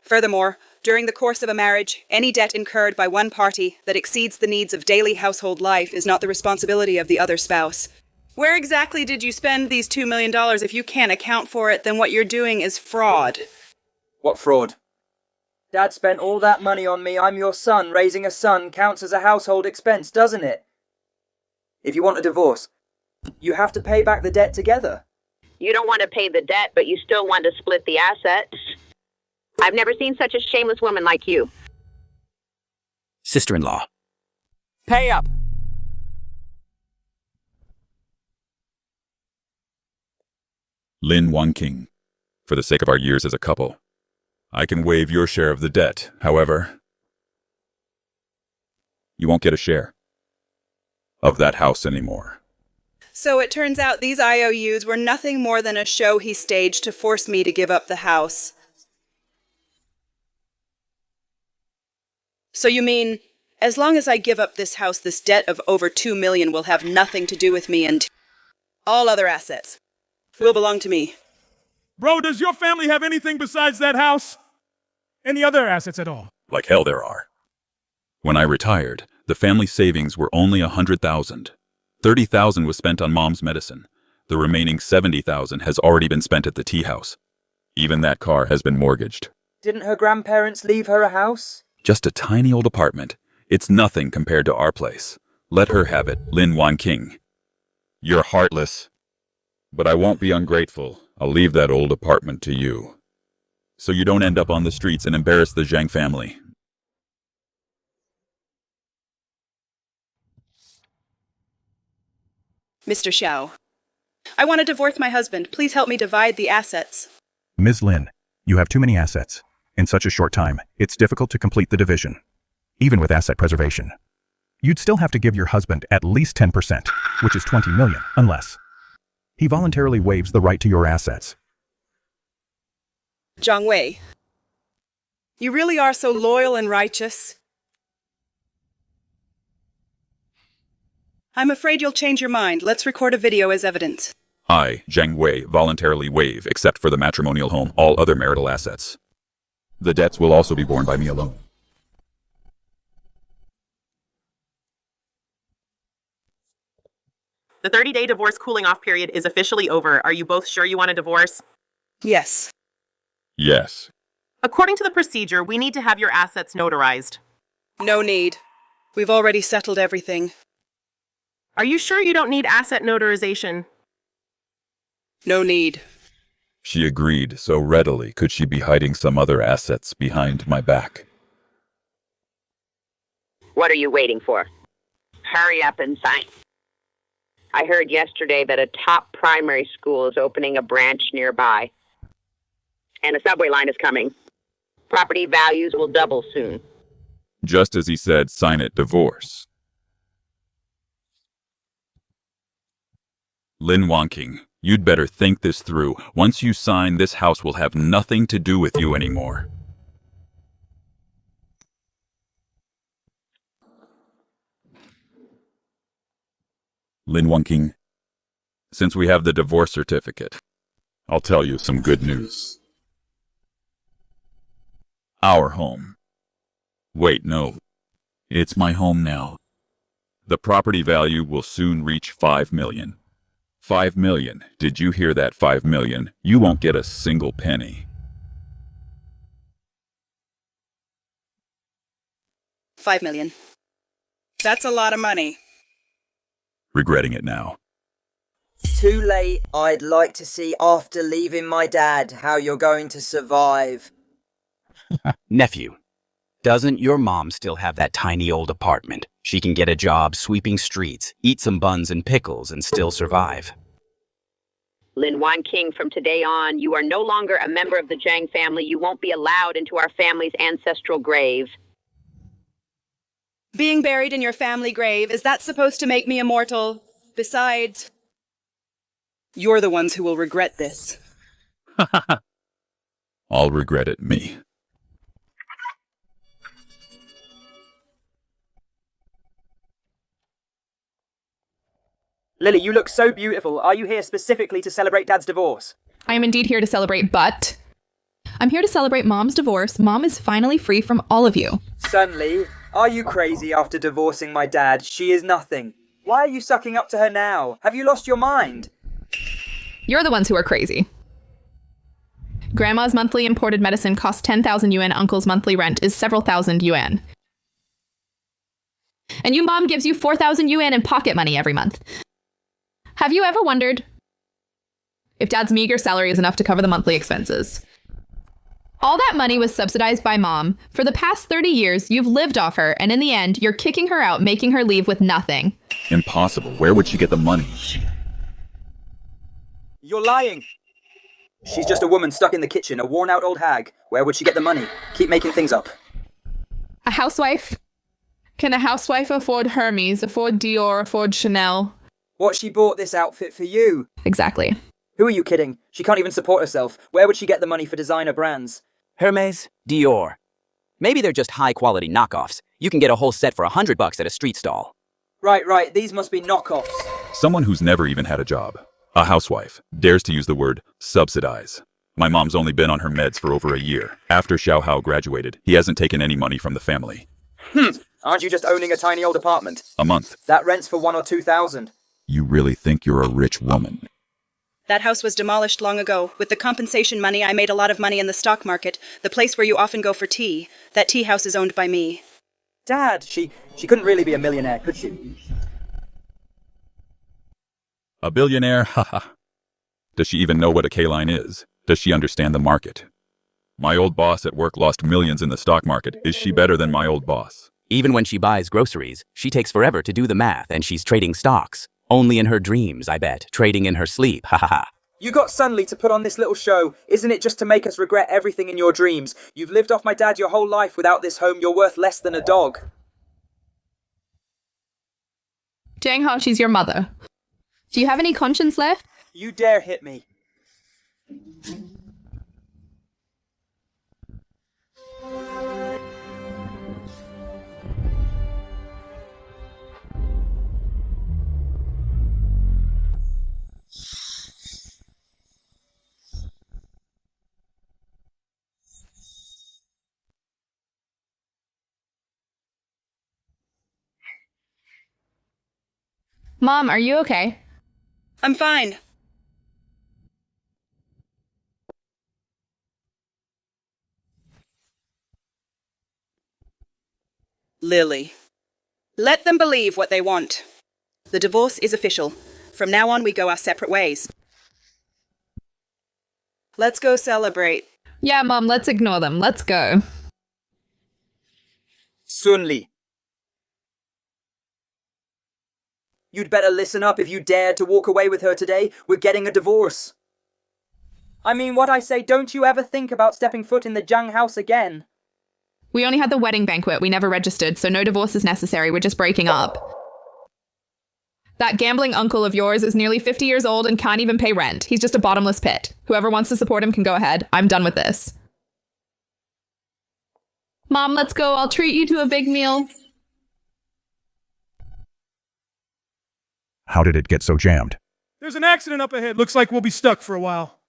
Furthermore, during the course of a marriage, any debt incurred by one party that exceeds the needs of daily household life is not the responsibility of the other spouse. Where exactly did you spend these $2 million? If you can't account for it, then what you're doing is fraud. What fraud? Dad spent all that money on me. I'm your son. Raising a son counts as a household expense, doesn't it? If you want a divorce, you have to pay back the debt together. You don't want to pay the debt, but you still want to split the assets. I've never seen such a shameless woman like you. Sister-in-law. Pay up! Lin Wanqing, for the sake of our years as a couple, I can waive your share of the debt. However, you won't get a share of that house anymore. So it turns out these IOUs were nothing more than a show he staged to force me to give up the house. So you mean, as long as I give up this house, this debt of over 2 million will have nothing to do with me, and all other assets will belong to me. Bro, does your family have anything besides that house? Any other assets at all? Like hell there are. When I retired, the family savings were only 100,000. 30,000 was spent on mom's medicine. The remaining 70,000 has already been spent at the tea house. Even that car has been mortgaged. Didn't her grandparents leave her a house? Just a tiny old apartment. It's nothing compared to our place. Let her have it, Lin Wanqing. You're heartless. But I won't be ungrateful. I'll leave that old apartment to you, so you don't end up on the streets and embarrass the Zhang family. Mr. Xiao, I want to divorce my husband. Please help me divide the assets. Ms. Lin, you have too many assets. In such a short time, it's difficult to complete the division, even with asset preservation. You'd still have to give your husband at least 10%, which is 20 million, unless he voluntarily waives the right to your assets. Zhang Wei, you really are so loyal and righteous. I'm afraid you'll change your mind. Let's record a video as evidence. I, Zhang Wei, voluntarily waive, except for the matrimonial home, all other marital assets. The debts will also be borne by me alone. The 30-day divorce cooling-off period is officially over. Are you both sure you want a divorce? Yes. Yes. According to the procedure, we need to have your assets notarized. No need. We've already settled everything. Are you sure you don't need asset notarization? No need. She agreed so readily. Could she be hiding some other assets behind my back? What are you waiting for? Hurry up and sign. I heard yesterday that a top primary school is opening a branch nearby. And a subway line is coming. Property values will double soon. Just as he said, sign it, divorce. Lin Wanqing, you'd better think this through. Once you sign, this house will have nothing to do with you anymore. Lin Wanqing, since we have the divorce certificate, I'll tell you some good news. Our home. Wait, no. It's my home now. The property value will soon reach 5 million. 5 million. Did you hear that? 5 million. You won't get a single penny. 5 million. That's a lot of money. Regretting it now. Too late. I'd like to see after leaving my dad how you're going to survive. Nephew, doesn't your mom still have that tiny old apartment? She can get a job sweeping streets, eat some buns and pickles, and still survive. Lin Wanqing, from today on, you are no longer a member of the Zhang family. You won't be allowed into our family's ancestral grave. Being buried in your family grave, is that supposed to make me immortal? Besides, you're the ones who will regret this. I'll regret it, me. Lily, you look so beautiful. Are you here specifically to celebrate Dad's divorce? I am indeed here to celebrate, but I'm here to celebrate Mom's divorce. Mom is finally free from all of you. Suddenly, are you crazy after divorcing my dad? She is nothing. Why are you sucking up to her now? Have you lost your mind? You're the ones who are crazy. Grandma's monthly imported medicine costs 10,000 yuan. Uncle's monthly rent is several thousand yuan. And you mom gives you 4,000 yuan in pocket money every month. Have you ever wondered if Dad's meager salary is enough to cover the monthly expenses? All that money was subsidized by Mom. For the past 30 years, you've lived off her, and in the end, you're kicking her out, making her leave with nothing. Impossible. Where would she get the money? You're lying. She's just a woman stuck in the kitchen, a worn-out old hag. Where would she get the money? Keep making things up. A housewife? Can a housewife afford Hermes, afford Dior, afford Chanel? What, she bought this outfit for you? Exactly. Who are you kidding? She can't even support herself. Where would she get the money for designer brands? Hermes, Dior. Maybe they're just high-quality knockoffs. You can get a whole set for $100 at a street stall. Right. These must be knockoffs. Someone who's never even had a job. A housewife dares to use the word subsidize. My mom's only been on her meds for over a year. After Xiao Hao graduated, he hasn't taken any money from the family. Aren't you just owning a tiny old apartment? A month. That rents for 1,000 or 2,000. You really think you're a rich woman? That house was demolished long ago. With the compensation money, I made a lot of money in the stock market, the place where you often go for tea. That tea house is owned by me. Dad, she couldn't really be a millionaire, could she? A billionaire? Haha. Does she even know what a K-line is? Does she understand the market? My old boss at work lost millions in the stock market. Is she better than my old boss? Even when she buys groceries, she takes forever to do the math, and she's trading stocks. Only in her dreams, I bet. Trading in her sleep, ha ha ha. You got Sunli to put on this little show. Isn't it just to make us regret everything in your dreams? You've lived off my dad your whole life. Without this home, you're worth less than a dog. Zhang Hao, she's your mother. Do you have any conscience left? You dare hit me. Mom, are you okay? I'm fine. Lily. Let them believe what they want. The divorce is official. From now on, we go our separate ways. Let's go celebrate. Yeah, Mom, let's ignore them. Let's go. Sunli. You'd better listen up if you dared to walk away with her today. We're getting a divorce. I mean, what I say, don't you ever think about stepping foot in the Zhang house again. We only had the wedding banquet. We never registered, so no divorce is necessary. We're just breaking up. That gambling uncle of yours is nearly 50 years old and can't even pay rent. He's just a bottomless pit. Whoever wants to support him can go ahead. I'm done with this. Mom, let's go. I'll treat you to a big meal. How did it get so jammed? There's an accident up ahead. Looks like we'll be stuck for a while.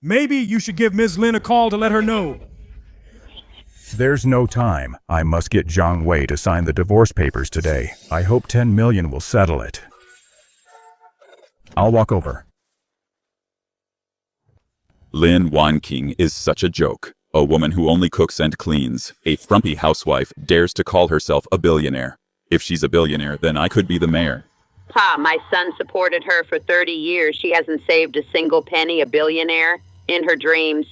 Maybe you should give Ms. Lin a call to let her know. There's no time. I must get Zhang Wei to sign the divorce papers today. I hope 10 million will settle it. I'll walk over. Lin Wanqing is such a joke. A woman who only cooks and cleans. A frumpy housewife dares to call herself a billionaire. If she's a billionaire, then I could be the mayor. Pa, my son supported her for 30 years. She hasn't saved a single penny, a billionaire, in her dreams.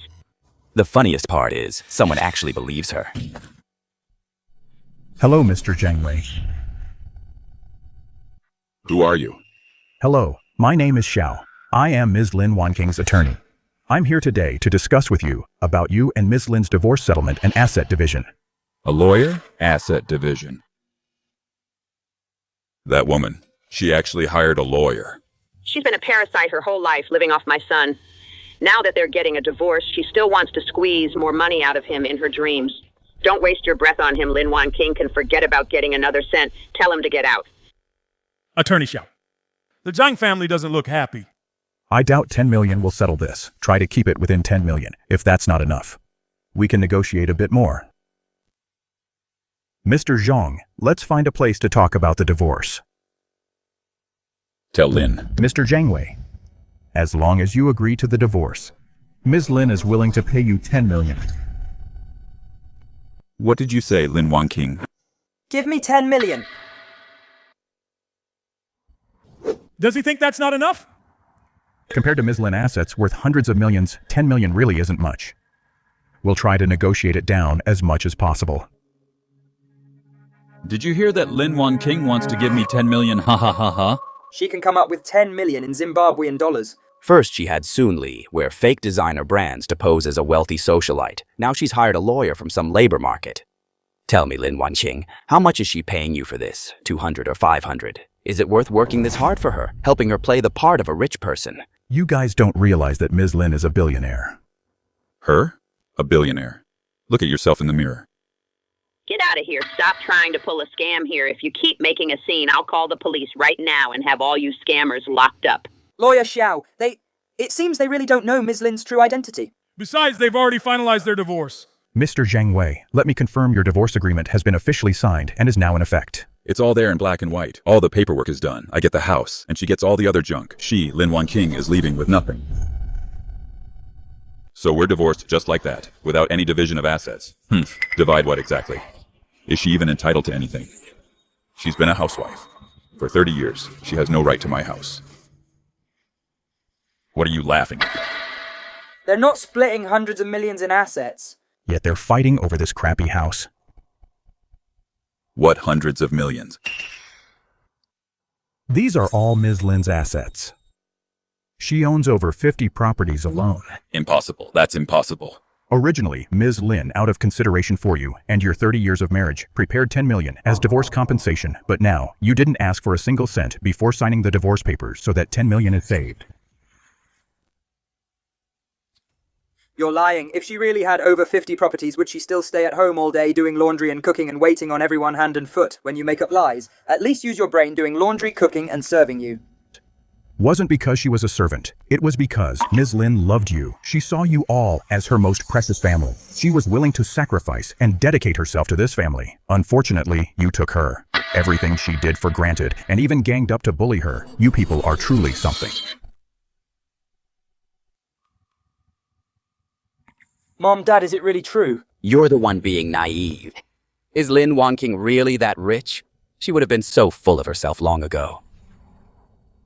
The funniest part is, someone actually believes her. Hello, Mr. Zhang Wei. Who are you? Hello, my name is Xiao. I am Ms. Lin Wanqing's attorney. I'm here today to discuss with you about you and Ms. Lin's divorce settlement and asset division. A lawyer? Asset division. That woman, she actually hired a lawyer. She's been a parasite her whole life, living off my son. Now that they're getting a divorce, she still wants to squeeze more money out of him in her dreams. Don't waste your breath on him. Lin Wanqing can forget about getting another cent. Tell him to get out. Attorney Xiao. The Zhang family doesn't look happy. I doubt 10 million will settle this. Try to keep it within 10 million. If that's not enough, we can negotiate a bit more. Mr. Zhang, let's find a place to talk about the divorce. Tell Lin. Mr. Zhang Wei, as long as you agree to the divorce, Ms. Lin is willing to pay you 10 million. What did you say, Lin Wanqing? Give me 10 million. Does he think that's not enough? Compared to Ms. Lin assets worth hundreds of millions, 10 million really isn't much. We'll try to negotiate it down as much as possible. Did you hear that Lin Wanqing wants to give me 10 million? Ha ha ha ha. She can come up with 10 million in Zimbabwean dollars. First, she had Soon Lee wear fake designer brands to pose as a wealthy socialite. Now she's hired a lawyer from some labor market. Tell me, Lin Wanqing, how much is she paying you for this? 200 or 500? Is it worth working this hard for her, helping her play the part of a rich person? You guys don't realize that Ms. Lin is a billionaire. Her? A billionaire. Look at yourself in the mirror. Get out of here. Stop trying to pull a scam here. If you keep making a scene, I'll call the police right now and have all you scammers locked up. Lawyer Xiao, it seems they really don't know Ms. Lin's true identity. Besides, they've already finalized their divorce. Mr. Zhang Wei, let me confirm your divorce agreement has been officially signed and is now in effect. It's all there in black and white. All the paperwork is done. I get the house, and she gets all the other junk. She, Lin Wanqing, is leaving with nothing. So we're divorced just like that, without any division of assets. Divide what exactly? Is she even entitled to anything? She's been a housewife. For 30 years, she has no right to my house. What are you laughing at? They're not splitting hundreds of millions in assets. Yet they're fighting over this crappy house. What hundreds of millions? These are all Ms. Lin's assets. She owns over 50 properties alone. Impossible. That's impossible. Originally, Ms. Lin, out of consideration for you and your 30 years of marriage, prepared 10 million as divorce compensation, but now, you didn't ask for a single cent before signing the divorce papers so that 10 million is saved. You're lying. If she really had over 50 properties, would she still stay at home all day doing laundry and cooking and waiting on everyone hand and foot when you make up lies? At least use your brain doing laundry, cooking, and serving you. Wasn't because she was a servant. It was because Ms. Lin loved you. She saw you all as her most precious family. She was willing to sacrifice and dedicate herself to this family. Unfortunately, you took her. Everything she did for granted, and even ganged up to bully her. You people are truly something. Mom, Dad, is it really true? You're the one being naive. Is Lin Wanqing really that rich? She would have been so full of herself long ago.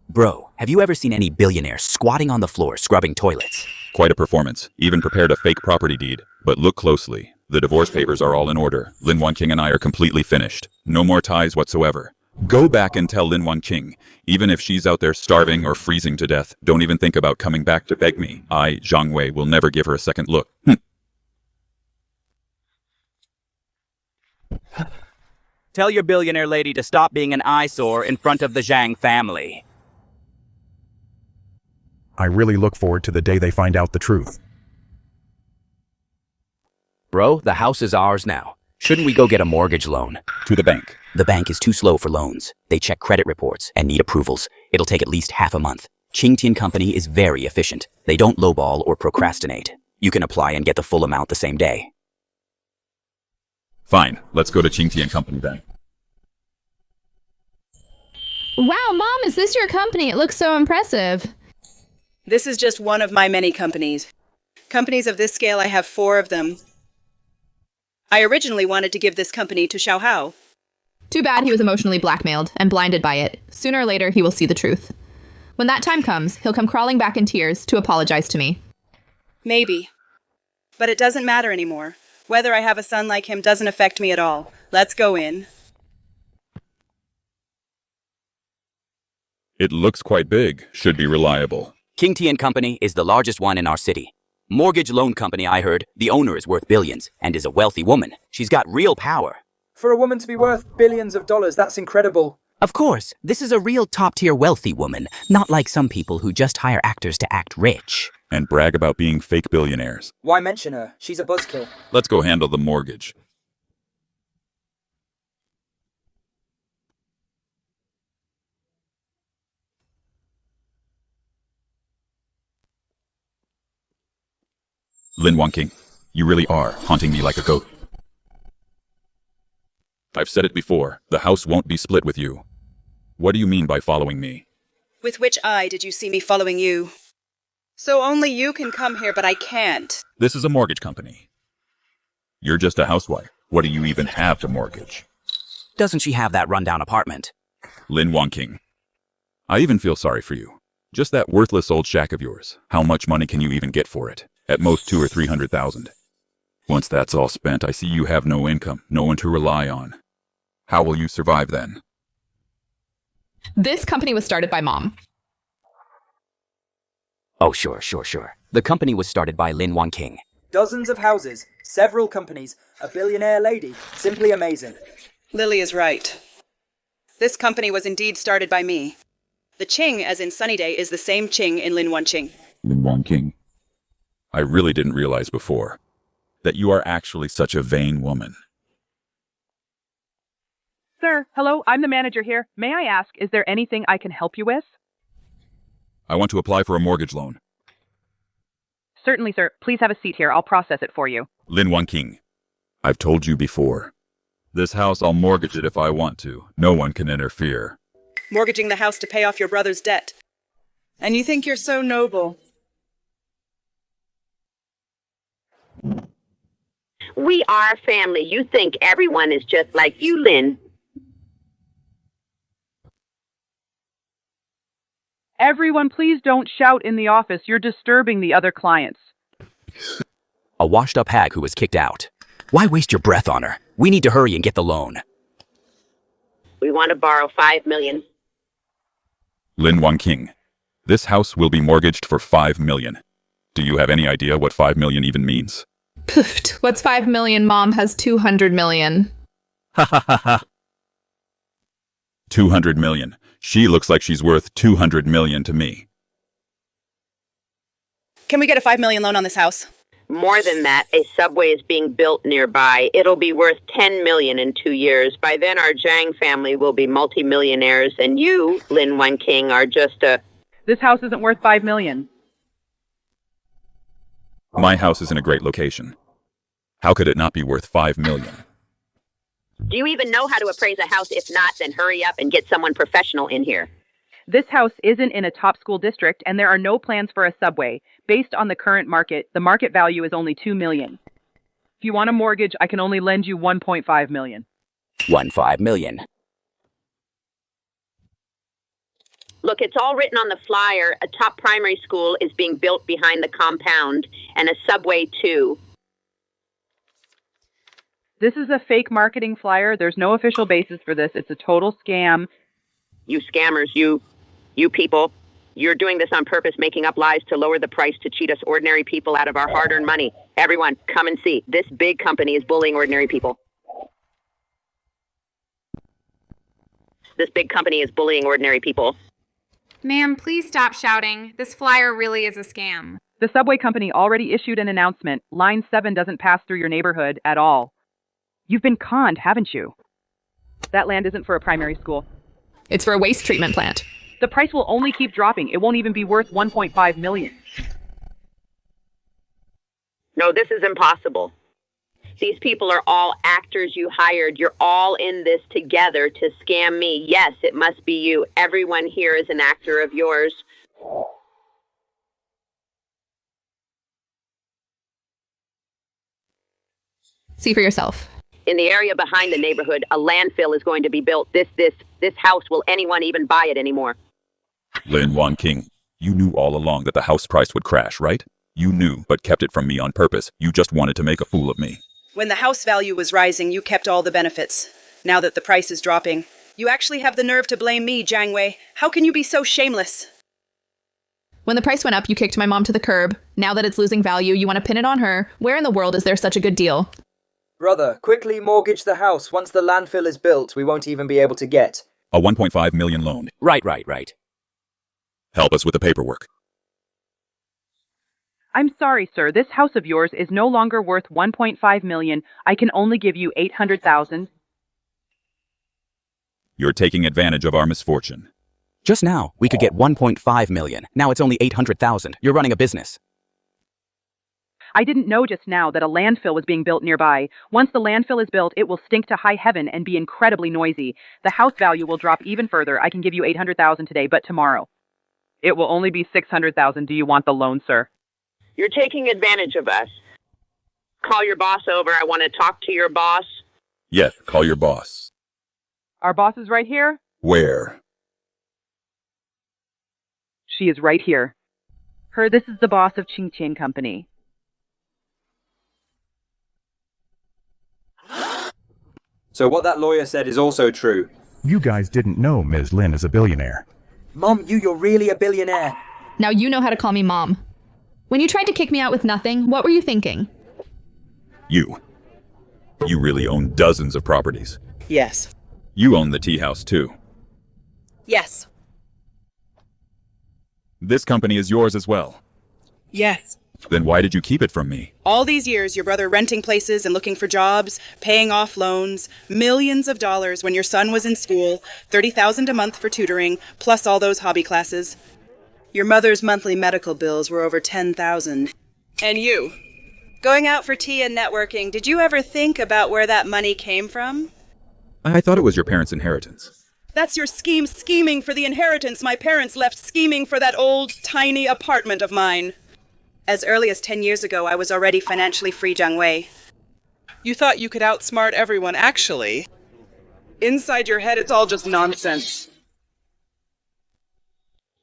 Bro, have you ever seen any billionaire squatting on the floor scrubbing toilets? Quite a performance. Even prepared a fake property deed. But look closely. The divorce papers are all in order. Lin Wanqing and I are completely finished. No more ties whatsoever. Go back and tell Lin Wanqing, even if she's out there starving or freezing to death, don't even think about coming back to beg me. I, Zhang Wei, will never give her a second look. Tell your billionaire lady to stop being an eyesore in front of the Zhang family. I really look forward to the day they find out the truth. Bro, the house is ours now. Shouldn't we go get a mortgage loan? To the bank. The bank is too slow for loans. They check credit reports and need approvals. It'll take at least half a month. Qingtian Company is very efficient. They don't lowball or procrastinate. You can apply and get the full amount the same day. Fine, let's go to Qingtian Company then. Wow, Mom, is this your company? It looks so impressive. This is just one of my many companies. Companies of this scale, I have 4 of them. I originally wanted to give this company to Xiao Hao. Too bad he was emotionally blackmailed and blinded by it. Sooner or later, he will see the truth. When that time comes, he'll come crawling back in tears to apologize to me. Maybe. But it doesn't matter anymore. Whether I have a son like him doesn't affect me at all. Let's go in. It looks quite big. Should be reliable. King T and Company is the largest one in our city. Mortgage loan company, I heard. The owner is worth billions and is a wealthy woman. She's got real power. For a woman to be worth billions of dollars, that's incredible. Of course, this is a real top-tier wealthy woman, not like some people who just hire actors to act rich. And brag about being fake billionaires. Why mention her? She's a buzzkill. Let's go handle the mortgage. Lin Wanqing, you really are haunting me like a ghost. I've said it before, the house won't be split with you. What do you mean by following me? With which eye did you see me following you? So only you can come here, but I can't. This is a mortgage company. You're just a housewife. What do you even have to mortgage? Doesn't she have that rundown apartment? Lin Wanqing, I even feel sorry for you. Just that worthless old shack of yours. How much money can you even get for it? At most 200,000 or 300,000. Once that's all spent, I see you have no income, no one to rely on. How will you survive then? This company was started by Mom. Oh, sure. The company was started by Lin Wanqing. Dozens of houses, several companies, a billionaire lady. Simply amazing. Lily is right. This company was indeed started by me. The Qing, as in sunny day, is the same Qing in Lin Wanqing. Lin Wanqing, I really didn't realize before that you are actually such a vain woman. Sir, hello, I'm the manager here. May I ask, is there anything I can help you with? I want to apply for a mortgage loan. Certainly, sir. Please have a seat here. I'll process it for you. Lin Wanqing, I've told you before. This house, I'll mortgage it if I want to. No one can interfere. Mortgaging the house to pay off your brother's debt. And you think you're so noble. We are family. You think everyone is just like you, Lin. Everyone, please don't shout in the office. You're disturbing the other clients. A washed-up hag who was kicked out. Why waste your breath on her? We need to hurry and get the loan. We want to borrow $5 million. Lin Wanqing, this house will be mortgaged for $5 million. Do you have any idea what $5 million even means? Poofed. What's 5 million? Mom has 200 million. Ha ha ha ha. 200 million. She looks like she's worth 200 million to me. Can we get a $5 million loan on this house? More than that, a subway is being built nearby. It'll be worth $10 million in 2 years. By then, our Zhang family will be multimillionaires, and you, Lin Wanqing, are just a... This house isn't worth $5 million. My house is in a great location. How could it not be worth $5 million? Do you even know how to appraise a house? If not, then hurry up and get someone professional in here. This house isn't in a top school district, and there are no plans for a subway. Based on the current market, the market value is only $2 million. If you want a mortgage, I can only lend you $1.5 million. $1.5 million. Look, it's all written on the flyer. A top primary school is being built behind the compound, and a subway too. This is a fake marketing flyer. There's no official basis for this. It's a total scam. You scammers, you people. You're doing this on purpose, making up lies to lower the price to cheat us ordinary people out of our hard-earned money. Everyone, come and see. This big company is bullying ordinary people. This big company is bullying ordinary people. Ma'am, please stop shouting. This flyer really is a scam. The subway company already issued an announcement. Line 7 doesn't pass through your neighborhood at all. You've been conned, haven't you? That land isn't for a primary school. It's for a waste treatment plant. The price will only keep dropping. It won't even be worth $1.5 million. No, this is impossible. These people are all actors you hired. You're all in this together to scam me. Yes, it must be you. Everyone here is an actor of yours. See for yourself. In the area behind the neighborhood, a landfill is going to be built. This house, will anyone even buy it anymore? Lin Wanqing, you knew all along that the house price would crash, right? You knew, but kept it from me on purpose. You just wanted to make a fool of me. When the house value was rising, you kept all the benefits. Now that the price is dropping, you actually have the nerve to blame me, Zhang Wei. How can you be so shameless? When the price went up, you kicked my mom to the curb. Now that it's losing value, you want to pin it on her. Where in the world is there such a good deal? Brother, quickly mortgage the house. Once the landfill is built, we won't even be able to get. A 1.5 million loan. Right. Help us with the paperwork. I'm sorry, sir. This house of yours is no longer worth 1.5 million. I can only give you 800,000. You're taking advantage of our misfortune. Just now, we could get 1.5 million. Now it's only 800,000. You're running a business. I didn't know just now that a landfill was being built nearby. Once the landfill is built, it will stink to high heaven and be incredibly noisy. The house value will drop even further. I can give you 800,000 today, but tomorrow. It will only be 600,000. Do you want the loan, sir? You're taking advantage of us. Call your boss over. I want to talk to your boss. Yes, call your boss. Our boss is right here? Where? She is right here. This is the boss of Qingqian Company. So what that lawyer said is also true. You guys didn't know Ms. Lin is a billionaire. Mom, you're really a billionaire. Now you know how to call me Mom. When you tried to kick me out with nothing, what were you thinking? You really own dozens of properties. Yes. You own the tea house, too. Yes. This company is yours as well. Yes. Then why did you keep it from me? All these years, your brother renting places and looking for jobs, paying off loans, millions of dollars when your son was in school, $30,000 a month for tutoring, plus all those hobby classes. Your mother's monthly medical bills were over $10,000. And you, going out for tea and networking, did you ever think about where that money came from? I thought it was your parents' inheritance. That's your scheming for the inheritance my parents left scheming for that old, tiny apartment of mine. As early as 10 years ago, I was already financially free, Zhang Wei. You thought you could outsmart everyone, actually. Inside your head, it's all just nonsense.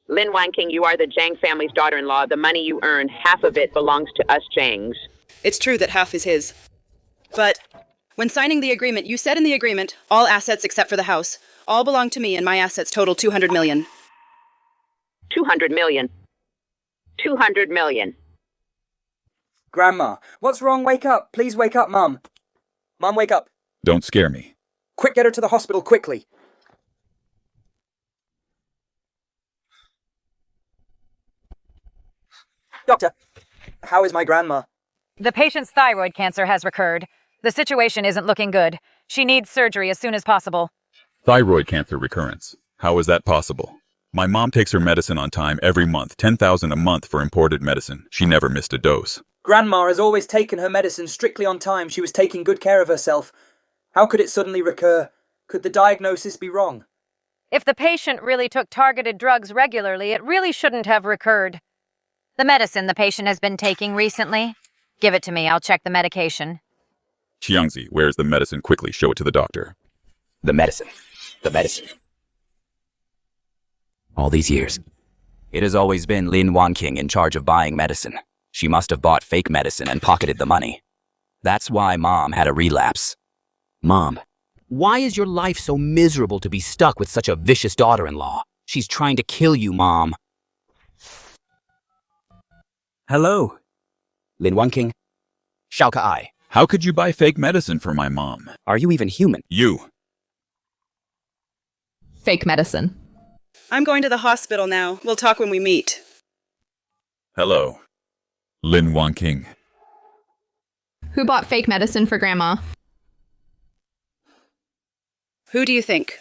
Lin Wanqing, you are the Zhang family's daughter-in-law. The money you earn, half of it belongs to us Zhangs. It's true that half is his. But when signing the agreement, you said in the agreement, all assets except for the house, all belong to me and my assets total 200 million. 200 million. 200 million. Grandma, what's wrong? Wake up. Please wake up, Mum. Mum, wake up. Don't scare me. Quick, get her to the hospital, quickly. Doctor, how is my grandma? The patient's thyroid cancer has recurred. The situation isn't looking good. She needs surgery as soon as possible. Thyroid cancer recurrence. How is that possible? My mom takes her medicine on time every month, 10,000 a month for imported medicine. She never missed a dose. Grandma has always taken her medicine strictly on time. She was taking good care of herself. How could it suddenly recur? Could the diagnosis be wrong? If the patient really took targeted drugs regularly, it really shouldn't have recurred. The medicine the patient has been taking recently? Give it to me, I'll check the medication. Xiangzi, where's the medicine? Quickly, show it to the doctor. The medicine. All these years, it has always been Lin Wanqing in charge of buying medicine. She must have bought fake medicine and pocketed the money. That's why Mom had a relapse. Mom, why is your life so miserable to be stuck with such a vicious daughter-in-law? She's trying to kill you, Mom. Hello. Lin Wanqing. Xiao Kai. How could you buy fake medicine for my mom? Are you even human? You. Fake medicine. I'm going to the hospital now. We'll talk when we meet. Hello. Lin Wanqing. Who bought fake medicine for Grandma? Who do you think?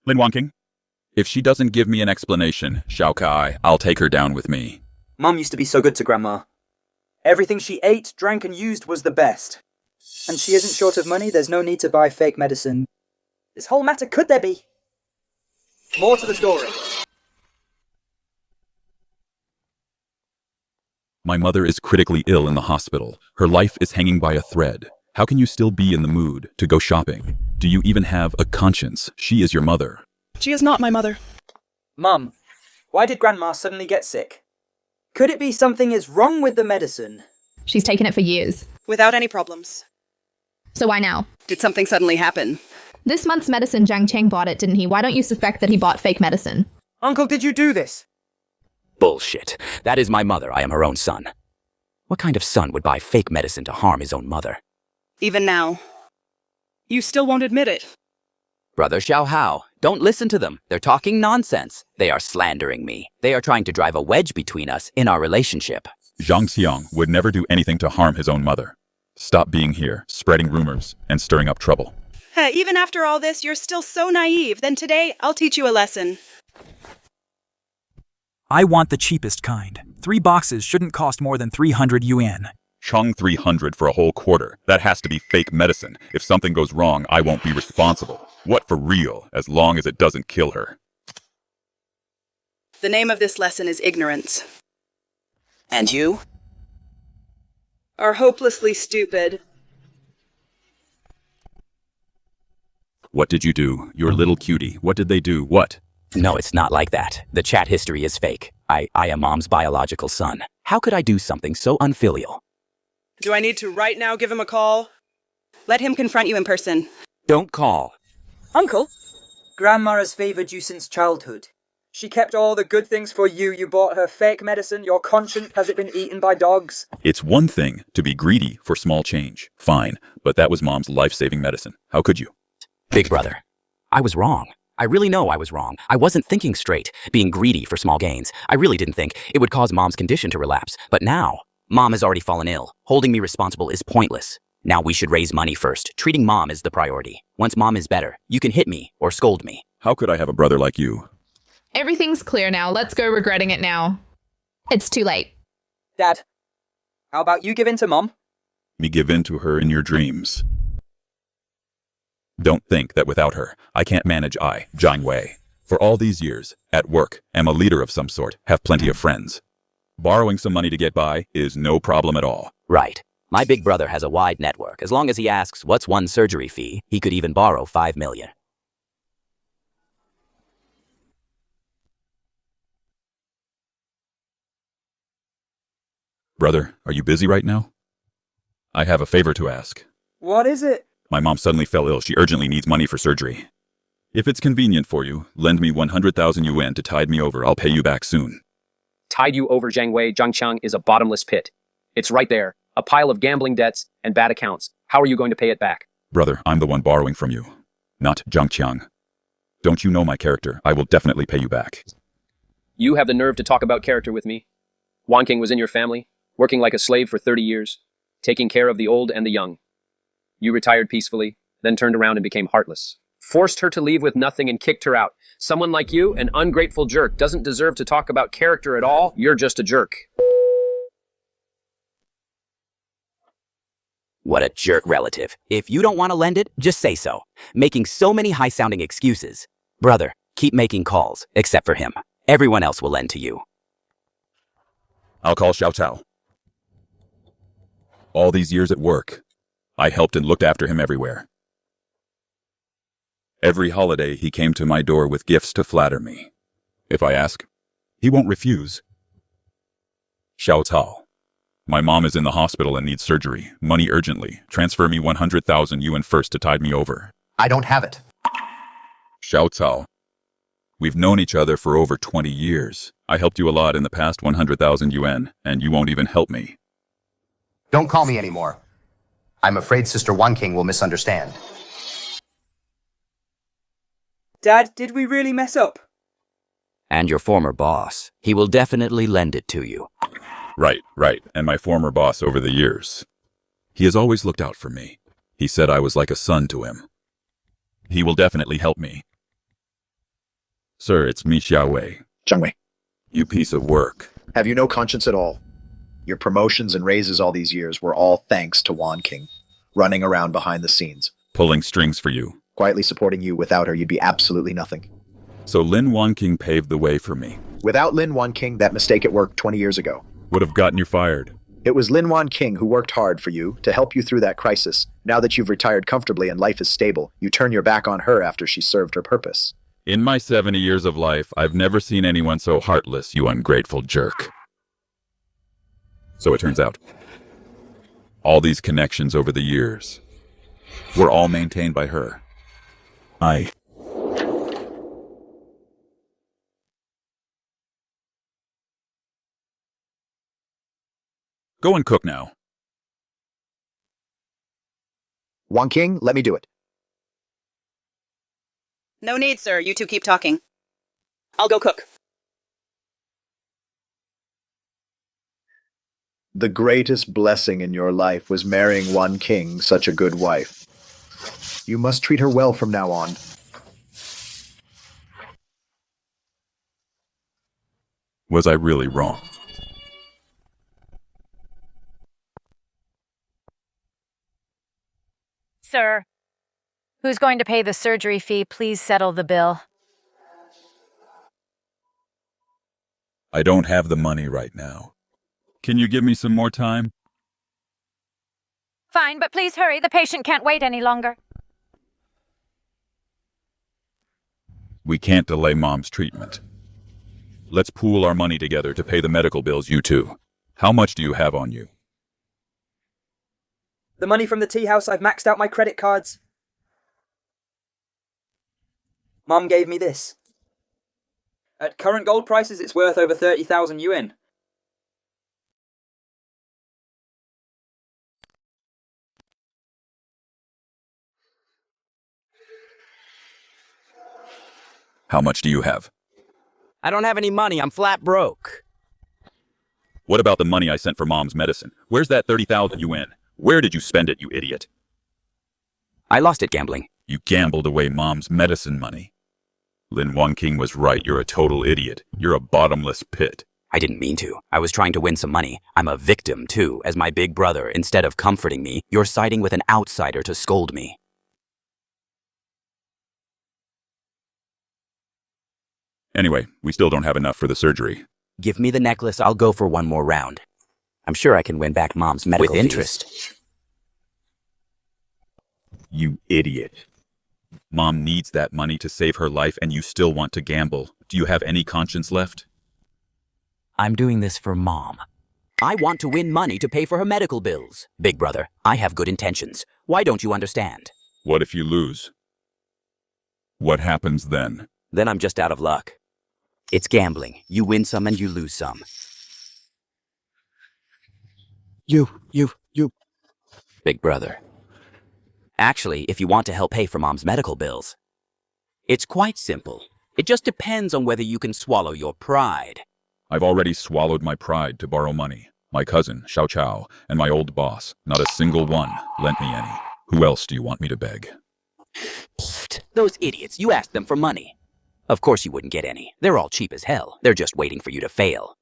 Lin Wanqing. If she doesn't give me an explanation, Xiao Kai, I'll take her down with me. Mum used to be so good to Grandma. Everything she ate, drank and used was the best. And she isn't short of money, there's no need to buy fake medicine. This whole matter, could there be? More to the story. My mother is critically ill in the hospital. Her life is hanging by a thread. How can you still be in the mood to go shopping? Do you even have a conscience? She is your mother. She is not my mother. Mum, why did Grandma suddenly get sick? Could it be something is wrong with the medicine? She's taken it for years. Without any problems. So why now? Did something suddenly happen? This month's medicine, Zhang Cheng bought it, didn't he? Why don't you suspect that he bought fake medicine? Uncle, did you do this? Bullshit. That is my mother. I am her own son. What kind of son would buy fake medicine to harm his own mother? Even now. You still won't admit it. Brother Xiao Hao, don't listen to them. They're talking nonsense. They are slandering me. They are trying to drive a wedge between us in our relationship. Zhang Xiang would never do anything to harm his own mother. Stop being here, spreading rumors, and stirring up trouble. Hey, even after all this, you're still so naive. Then today, I'll teach you a lesson. I want the cheapest kind. 3 boxes shouldn't cost more than 300 yuan. Chung 300 for a whole quarter. That has to be fake medicine. If something goes wrong, I won't be responsible. What for real, as long as it doesn't kill her. The name of this lesson is ignorance. And you? Are hopelessly stupid. What did you do? Your little cutie. What did they do? What? No, it's not like that. The chat history is fake. I am Mom's biological son. How could I do something so unfilial? Do I need to right now give him a call? Let him confront you in person. Don't call. Uncle, Grandma has favoured you since childhood. She kept all the good things for you. You bought her fake medicine. Your conscience has it been eaten by dogs? It's one thing to be greedy for small change. Fine, but that was Mom's life-saving medicine. How could you? Big brother, I was wrong. I really know I was wrong. I wasn't thinking straight, being greedy for small gains. I really didn't think it would cause Mom's condition to relapse. But now, Mom has already fallen ill. Holding me responsible is pointless. Now we should raise money first. Treating Mom is the priority. Once Mom is better, you can hit me or scold me. How could I have a brother like you? Everything's clear now. Let's go regretting it now. It's too late. Dad, how about you give in to Mom? Me give in to her in your dreams. Don't think that without her, I can't manage Zhang Wei. For all these years, at work, am a leader of some sort, have plenty of friends. Borrowing some money to get by is no problem at all. Right. My big brother has a wide network. As long as he asks what's one surgery fee, he could even borrow 5 million. Brother, are you busy right now? I have a favor to ask. What is it? My mom suddenly fell ill. She urgently needs money for surgery. If it's convenient for you, lend me 100,000 yuan to tide me over. I'll pay you back soon. Tide you over, Zhang Wei. Zhangqiang is a bottomless pit. It's right there, a pile of gambling debts and bad accounts. How are you going to pay it back? Brother, I'm the one borrowing from you, not Zhangqiang. Don't you know my character? I will definitely pay you back. You have the nerve to talk about character with me. Wanqing was in your family, working like a slave for 30 years, taking care of the old and the young. You retired peacefully, then turned around and became heartless. Forced her to leave with nothing and kicked her out. Someone like you, an ungrateful jerk, doesn't deserve to talk about character at all. You're just a jerk. What a jerk relative. If you don't want to lend it, just say so. Making so many high-sounding excuses. Brother, keep making calls, except for him. Everyone else will lend to you. I'll call Xiao Tao. All these years at work, I helped and looked after him everywhere. Every holiday, he came to my door with gifts to flatter me. If I ask, he won't refuse. Xiao Tao. My mom is in the hospital and needs surgery. Money urgently. Transfer me 100,000 yuan first to tide me over. I don't have it. Xiao Tao. We've known each other for over 20 years. I helped you a lot in the past 100,000 yuan, and you won't even help me. Don't call me anymore. I'm afraid Sister Wanqing will misunderstand. Dad, did we really mess up? And your former boss. He will definitely lend it to you. Right. And my former boss over the years. He has always looked out for me. He said I was like a son to him. He will definitely help me. Sir, it's me, Xiao Wei. Zhang Wei. You piece of work. Have you no conscience at all? Your promotions and raises all these years were all thanks to Wanqing, running around behind the scenes. Pulling strings for you. Quietly supporting you. Without her, you'd be absolutely nothing. So Lin Wanqing paved the way for me. Without Lin Wanqing, that mistake at work 20 years ago would have gotten you fired. It was Lin Wanqing who worked hard for you to help you through that crisis. Now that you've retired comfortably and life is stable, you turn your back on her after she served her purpose. In my 70 years of life, I've never seen anyone so heartless, you ungrateful jerk. So it turns out, all these connections over the years were all maintained by her. Go and cook now. Wanqing, let me do it. No need, sir. You two keep talking. I'll go cook. The greatest blessing in your life was marrying Wanqing, such a good wife. You must treat her well from now on. Was I really wrong? Sir, who's going to pay the surgery fee? Please settle the bill. I don't have the money right now. Can you give me some more time? Fine, but please hurry. The patient can't wait any longer. We can't delay Mom's treatment. Let's pool our money together to pay the medical bills, you two. How much do you have on you? The money from the tea house, I've maxed out my credit cards. Mom gave me this. At current gold prices, it's worth over 30,000 yuan. How much do you have? I don't have any money. I'm flat broke. What about the money I sent for Mom's medicine? Where's that 30,000 yuan? Where did you spend it, you idiot? I lost it gambling. You gambled away Mom's medicine money. Lin Wanqing was right. You're a total idiot. You're a bottomless pit. I didn't mean to. I was trying to win some money. I'm a victim, too. As my big brother, instead of comforting me, you're siding with an outsider to scold me. Anyway, we still don't have enough for the surgery. Give me the necklace. I'll go for one more round. I'm sure I can win back Mom's medical With fees. interest. You idiot. Mom needs that money to save her life and you still want to gamble. Do you have any conscience left? I'm doing this for Mom. I want to win money to pay for her medical bills. Big brother, I have good intentions. Why don't you understand? What if you lose? What happens then? Then I'm just out of luck. It's gambling. You win some and you lose some. You. Big brother. Actually, if you want to help pay for Mom's medical bills, it's quite simple. It just depends on whether you can swallow your pride. I've already swallowed my pride to borrow money. My cousin, Xiao Chao, and my old boss, not a single one, lent me any. Who else do you want me to beg? Pfft, those idiots, you asked them for money. Of course you wouldn't get any. They're all cheap as hell. They're just waiting for you to fail.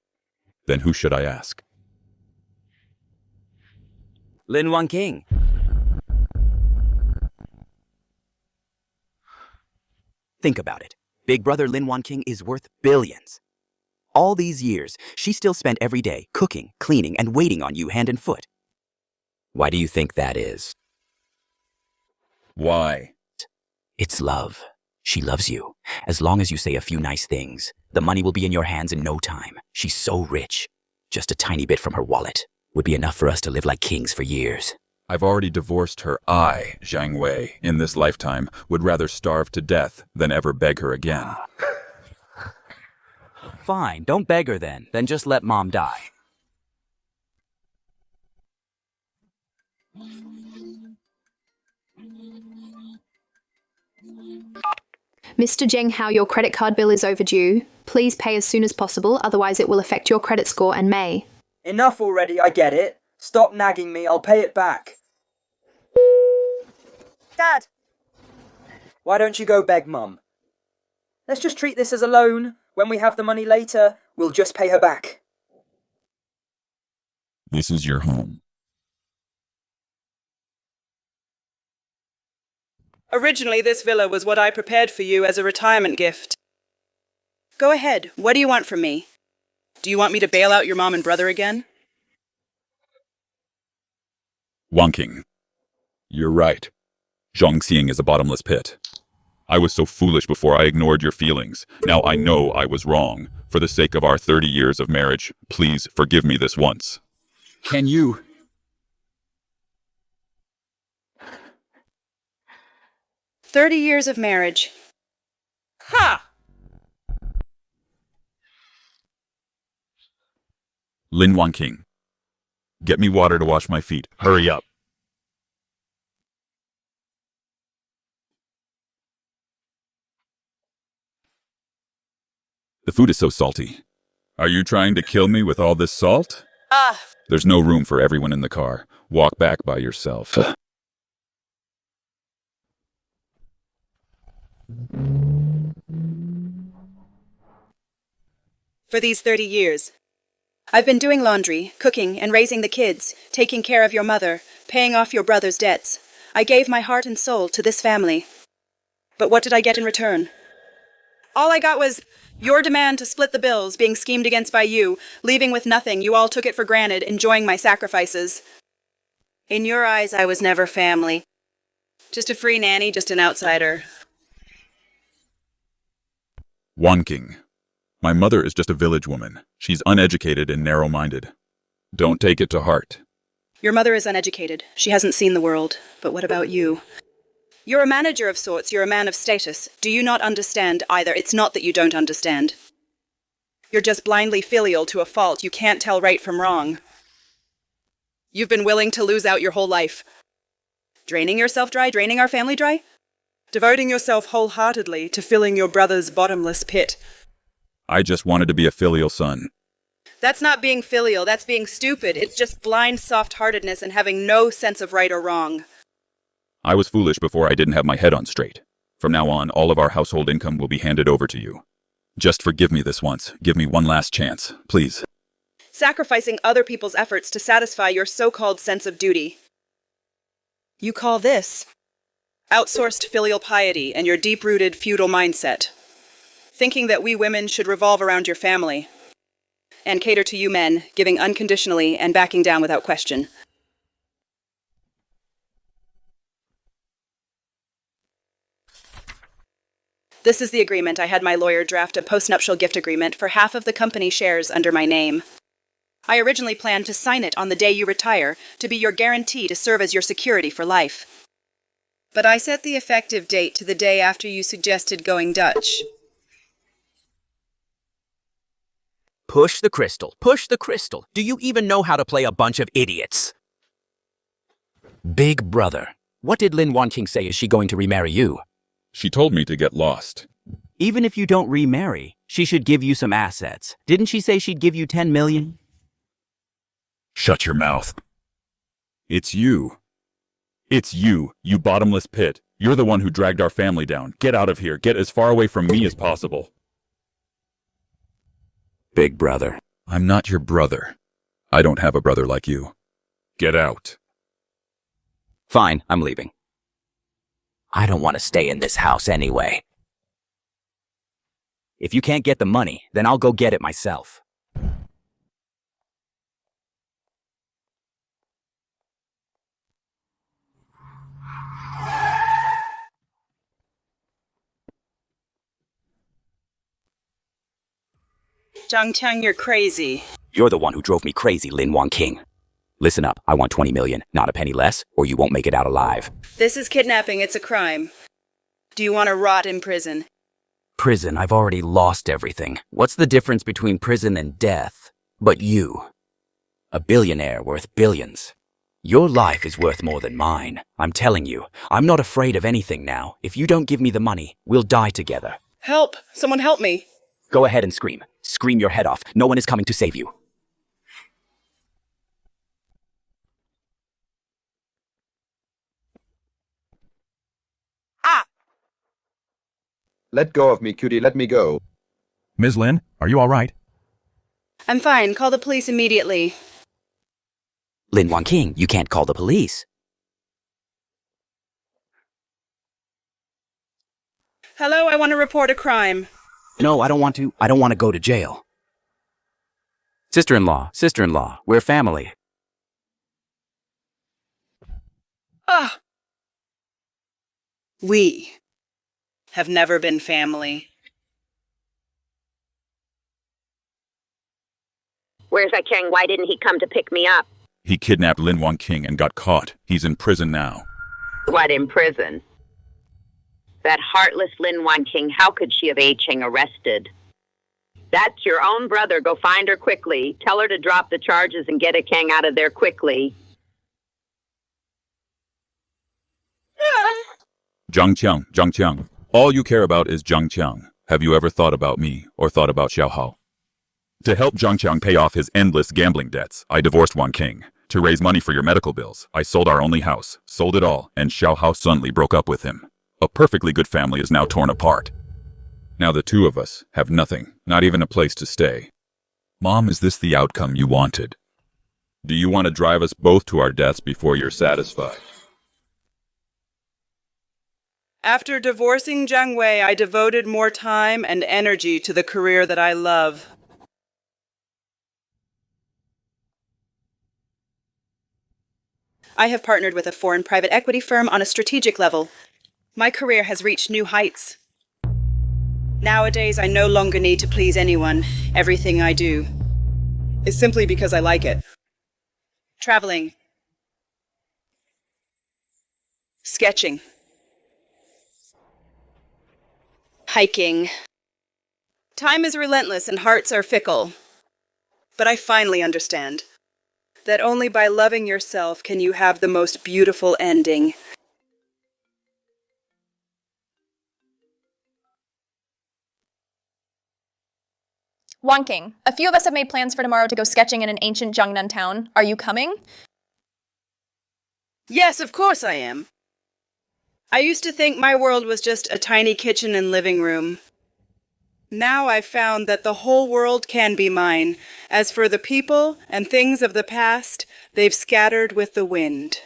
Then who should I ask? Lin Wanqing. Think about it. Big brother Lin Wanqing is worth billions. All these years, she still spent every day cooking, cleaning, and waiting on you hand and foot. Why do you think that is? Why? It's love. She loves you. As long as you say a few nice things, the money will be in your hands in no time. She's so rich. Just a tiny bit from her wallet would be enough for us to live like kings for years. I've already divorced her. I, Zhang Wei, in this lifetime, would rather starve to death than ever beg her again. Fine, don't beg her then. Then just let Mom die. Mr. Zheng Hao, your credit card bill is overdue. Please pay as soon as possible, otherwise it will affect your credit score and may. Enough already, I get it. Stop nagging me, I'll pay it back. Dad! Why don't you go beg Mum? Let's just treat this as a loan. When we have the money later, we'll just pay her back. This is your home. Originally, this villa was what I prepared for you as a retirement gift. Go ahead. What do you want from me? Do you want me to bail out your mom and brother again? Wanqing. You're right. Zhang is a bottomless pit. I was so foolish before I ignored your feelings. Now I know I was wrong. For the sake of our 30 years of marriage, please forgive me this once. Can you? 30 years of marriage. Ha! Lin Wanqing. Get me water to wash my feet. Hurry up. The food is so salty. Are you trying to kill me with all this salt? There's no room for everyone in the car. Walk back by yourself. For these 30 years, I've been doing laundry, cooking, and raising the kids, taking care of your mother, paying off your brother's debts. I gave my heart and soul to this family. But what did I get in return? All I got was your demand to split the bills, being schemed against by you, leaving with nothing. You all took it for granted, enjoying my sacrifices. In your eyes, I was never family. Just a free nanny, just an outsider. Wanqing. My mother is just a village woman. She's uneducated and narrow-minded. Don't take it to heart. Your mother is uneducated. She hasn't seen the world. But what about you? You're a manager of sorts. You're a man of status. Do you not understand either? It's not that you don't understand. You're just blindly filial to a fault. You can't tell right from wrong. You've been willing to lose out your whole life. Draining yourself dry, draining our family dry? Devoting yourself wholeheartedly to filling your brother's bottomless pit. I just wanted to be a filial son. That's not being filial, that's being stupid. It's just blind soft-heartedness and having no sense of right or wrong. I was foolish before I didn't have my head on straight. From now on, all of our household income will be handed over to you. Just forgive me this once. Give me one last chance, please. Sacrificing other people's efforts to satisfy your so-called sense of duty. You call this outsourced filial piety and your deep-rooted feudal mindset. Thinking that we women should revolve around your family and cater to you men, giving unconditionally and backing down without question. This is the agreement. I had my lawyer draft a postnuptial gift agreement for half of the company shares under my name. I originally planned to sign it on the day you retire to be your guarantee to serve as your security for life. But I set the effective date to the day after you suggested going Dutch. Push the crystal. Push the crystal. Do you even know how to play a bunch of idiots? Big brother. What did Lin Wanqing say? Is she going to remarry you? She told me to get lost. Even if you don't remarry, she should give you some assets. Didn't she say she'd give you 10 million? Shut your mouth. It's you. It's you, you bottomless pit. You're the one who dragged our family down. Get out of here. Get as far away from me as possible. Big brother. I'm not your brother. I don't have a brother like you. Get out. Fine, I'm leaving. I don't want to stay in this house anyway. If you can't get the money, then I'll go get it myself. Zhang, you're crazy. You're the one who drove me crazy, Lin Wanqing. Listen up, I want 20 million, not a penny less, or you won't make it out alive. This is kidnapping, it's a crime. Do you want to rot in prison? Prison, I've already lost everything. What's the difference between prison and death? But you. A billionaire worth billions. Your life is worth more than mine. I'm telling you, I'm not afraid of anything now. If you don't give me the money, we'll die together. Help! Someone help me! Go ahead and scream. Scream your head off. No one is coming to save you. Let go of me, cutie. Let me go. Ms. Lin, are you all right? I'm fine. Call the police immediately. Lin Wanqing, you can't call the police. Hello, I want to report a crime. No, I don't want to. I don't want to go to jail. Sister-in-law, we're family. Ah! We have never been family. Where's that Kang? Why didn't he come to pick me up? He kidnapped Lin Wanqing and got caught. He's in prison now. What, in prison? That heartless Lin Wanqing, how could she have Cheng arrested? That's your own brother. Go find her quickly. Tell her to drop the charges and get a Kang out of there quickly. Zhang Qiang. All you care about is Zhang Qiang. Have you ever thought about me or thought about Xiao Hao? To help Zhang Qiang pay off his endless gambling debts, I divorced Wanqing. To raise money for your medical bills, I sold our only house, sold it all, and Xiao Hao suddenly broke up with him. A perfectly good family is now torn apart. Now the two of us have nothing, not even a place to stay. Mom, is this the outcome you wanted? Do you want to drive us both to our deaths before you're satisfied? After divorcing Zhang Wei, I devoted more time and energy to the career that I love. I have partnered with a foreign private equity firm on a strategic level. My career has reached new heights. Nowadays, I no longer need to please anyone. Everything I do is simply because I like it. Traveling. Sketching. Hiking. Time is relentless and hearts are fickle. But I finally understand that only by loving yourself can you have the most beautiful ending. Wanqing, a few of us have made plans for tomorrow to go sketching in an ancient Jiangnan town. Are you coming? Yes, of course I am. I used to think my world was just a tiny kitchen and living room. Now I've found that the whole world can be mine. As for the people and things of the past, they've scattered with the wind.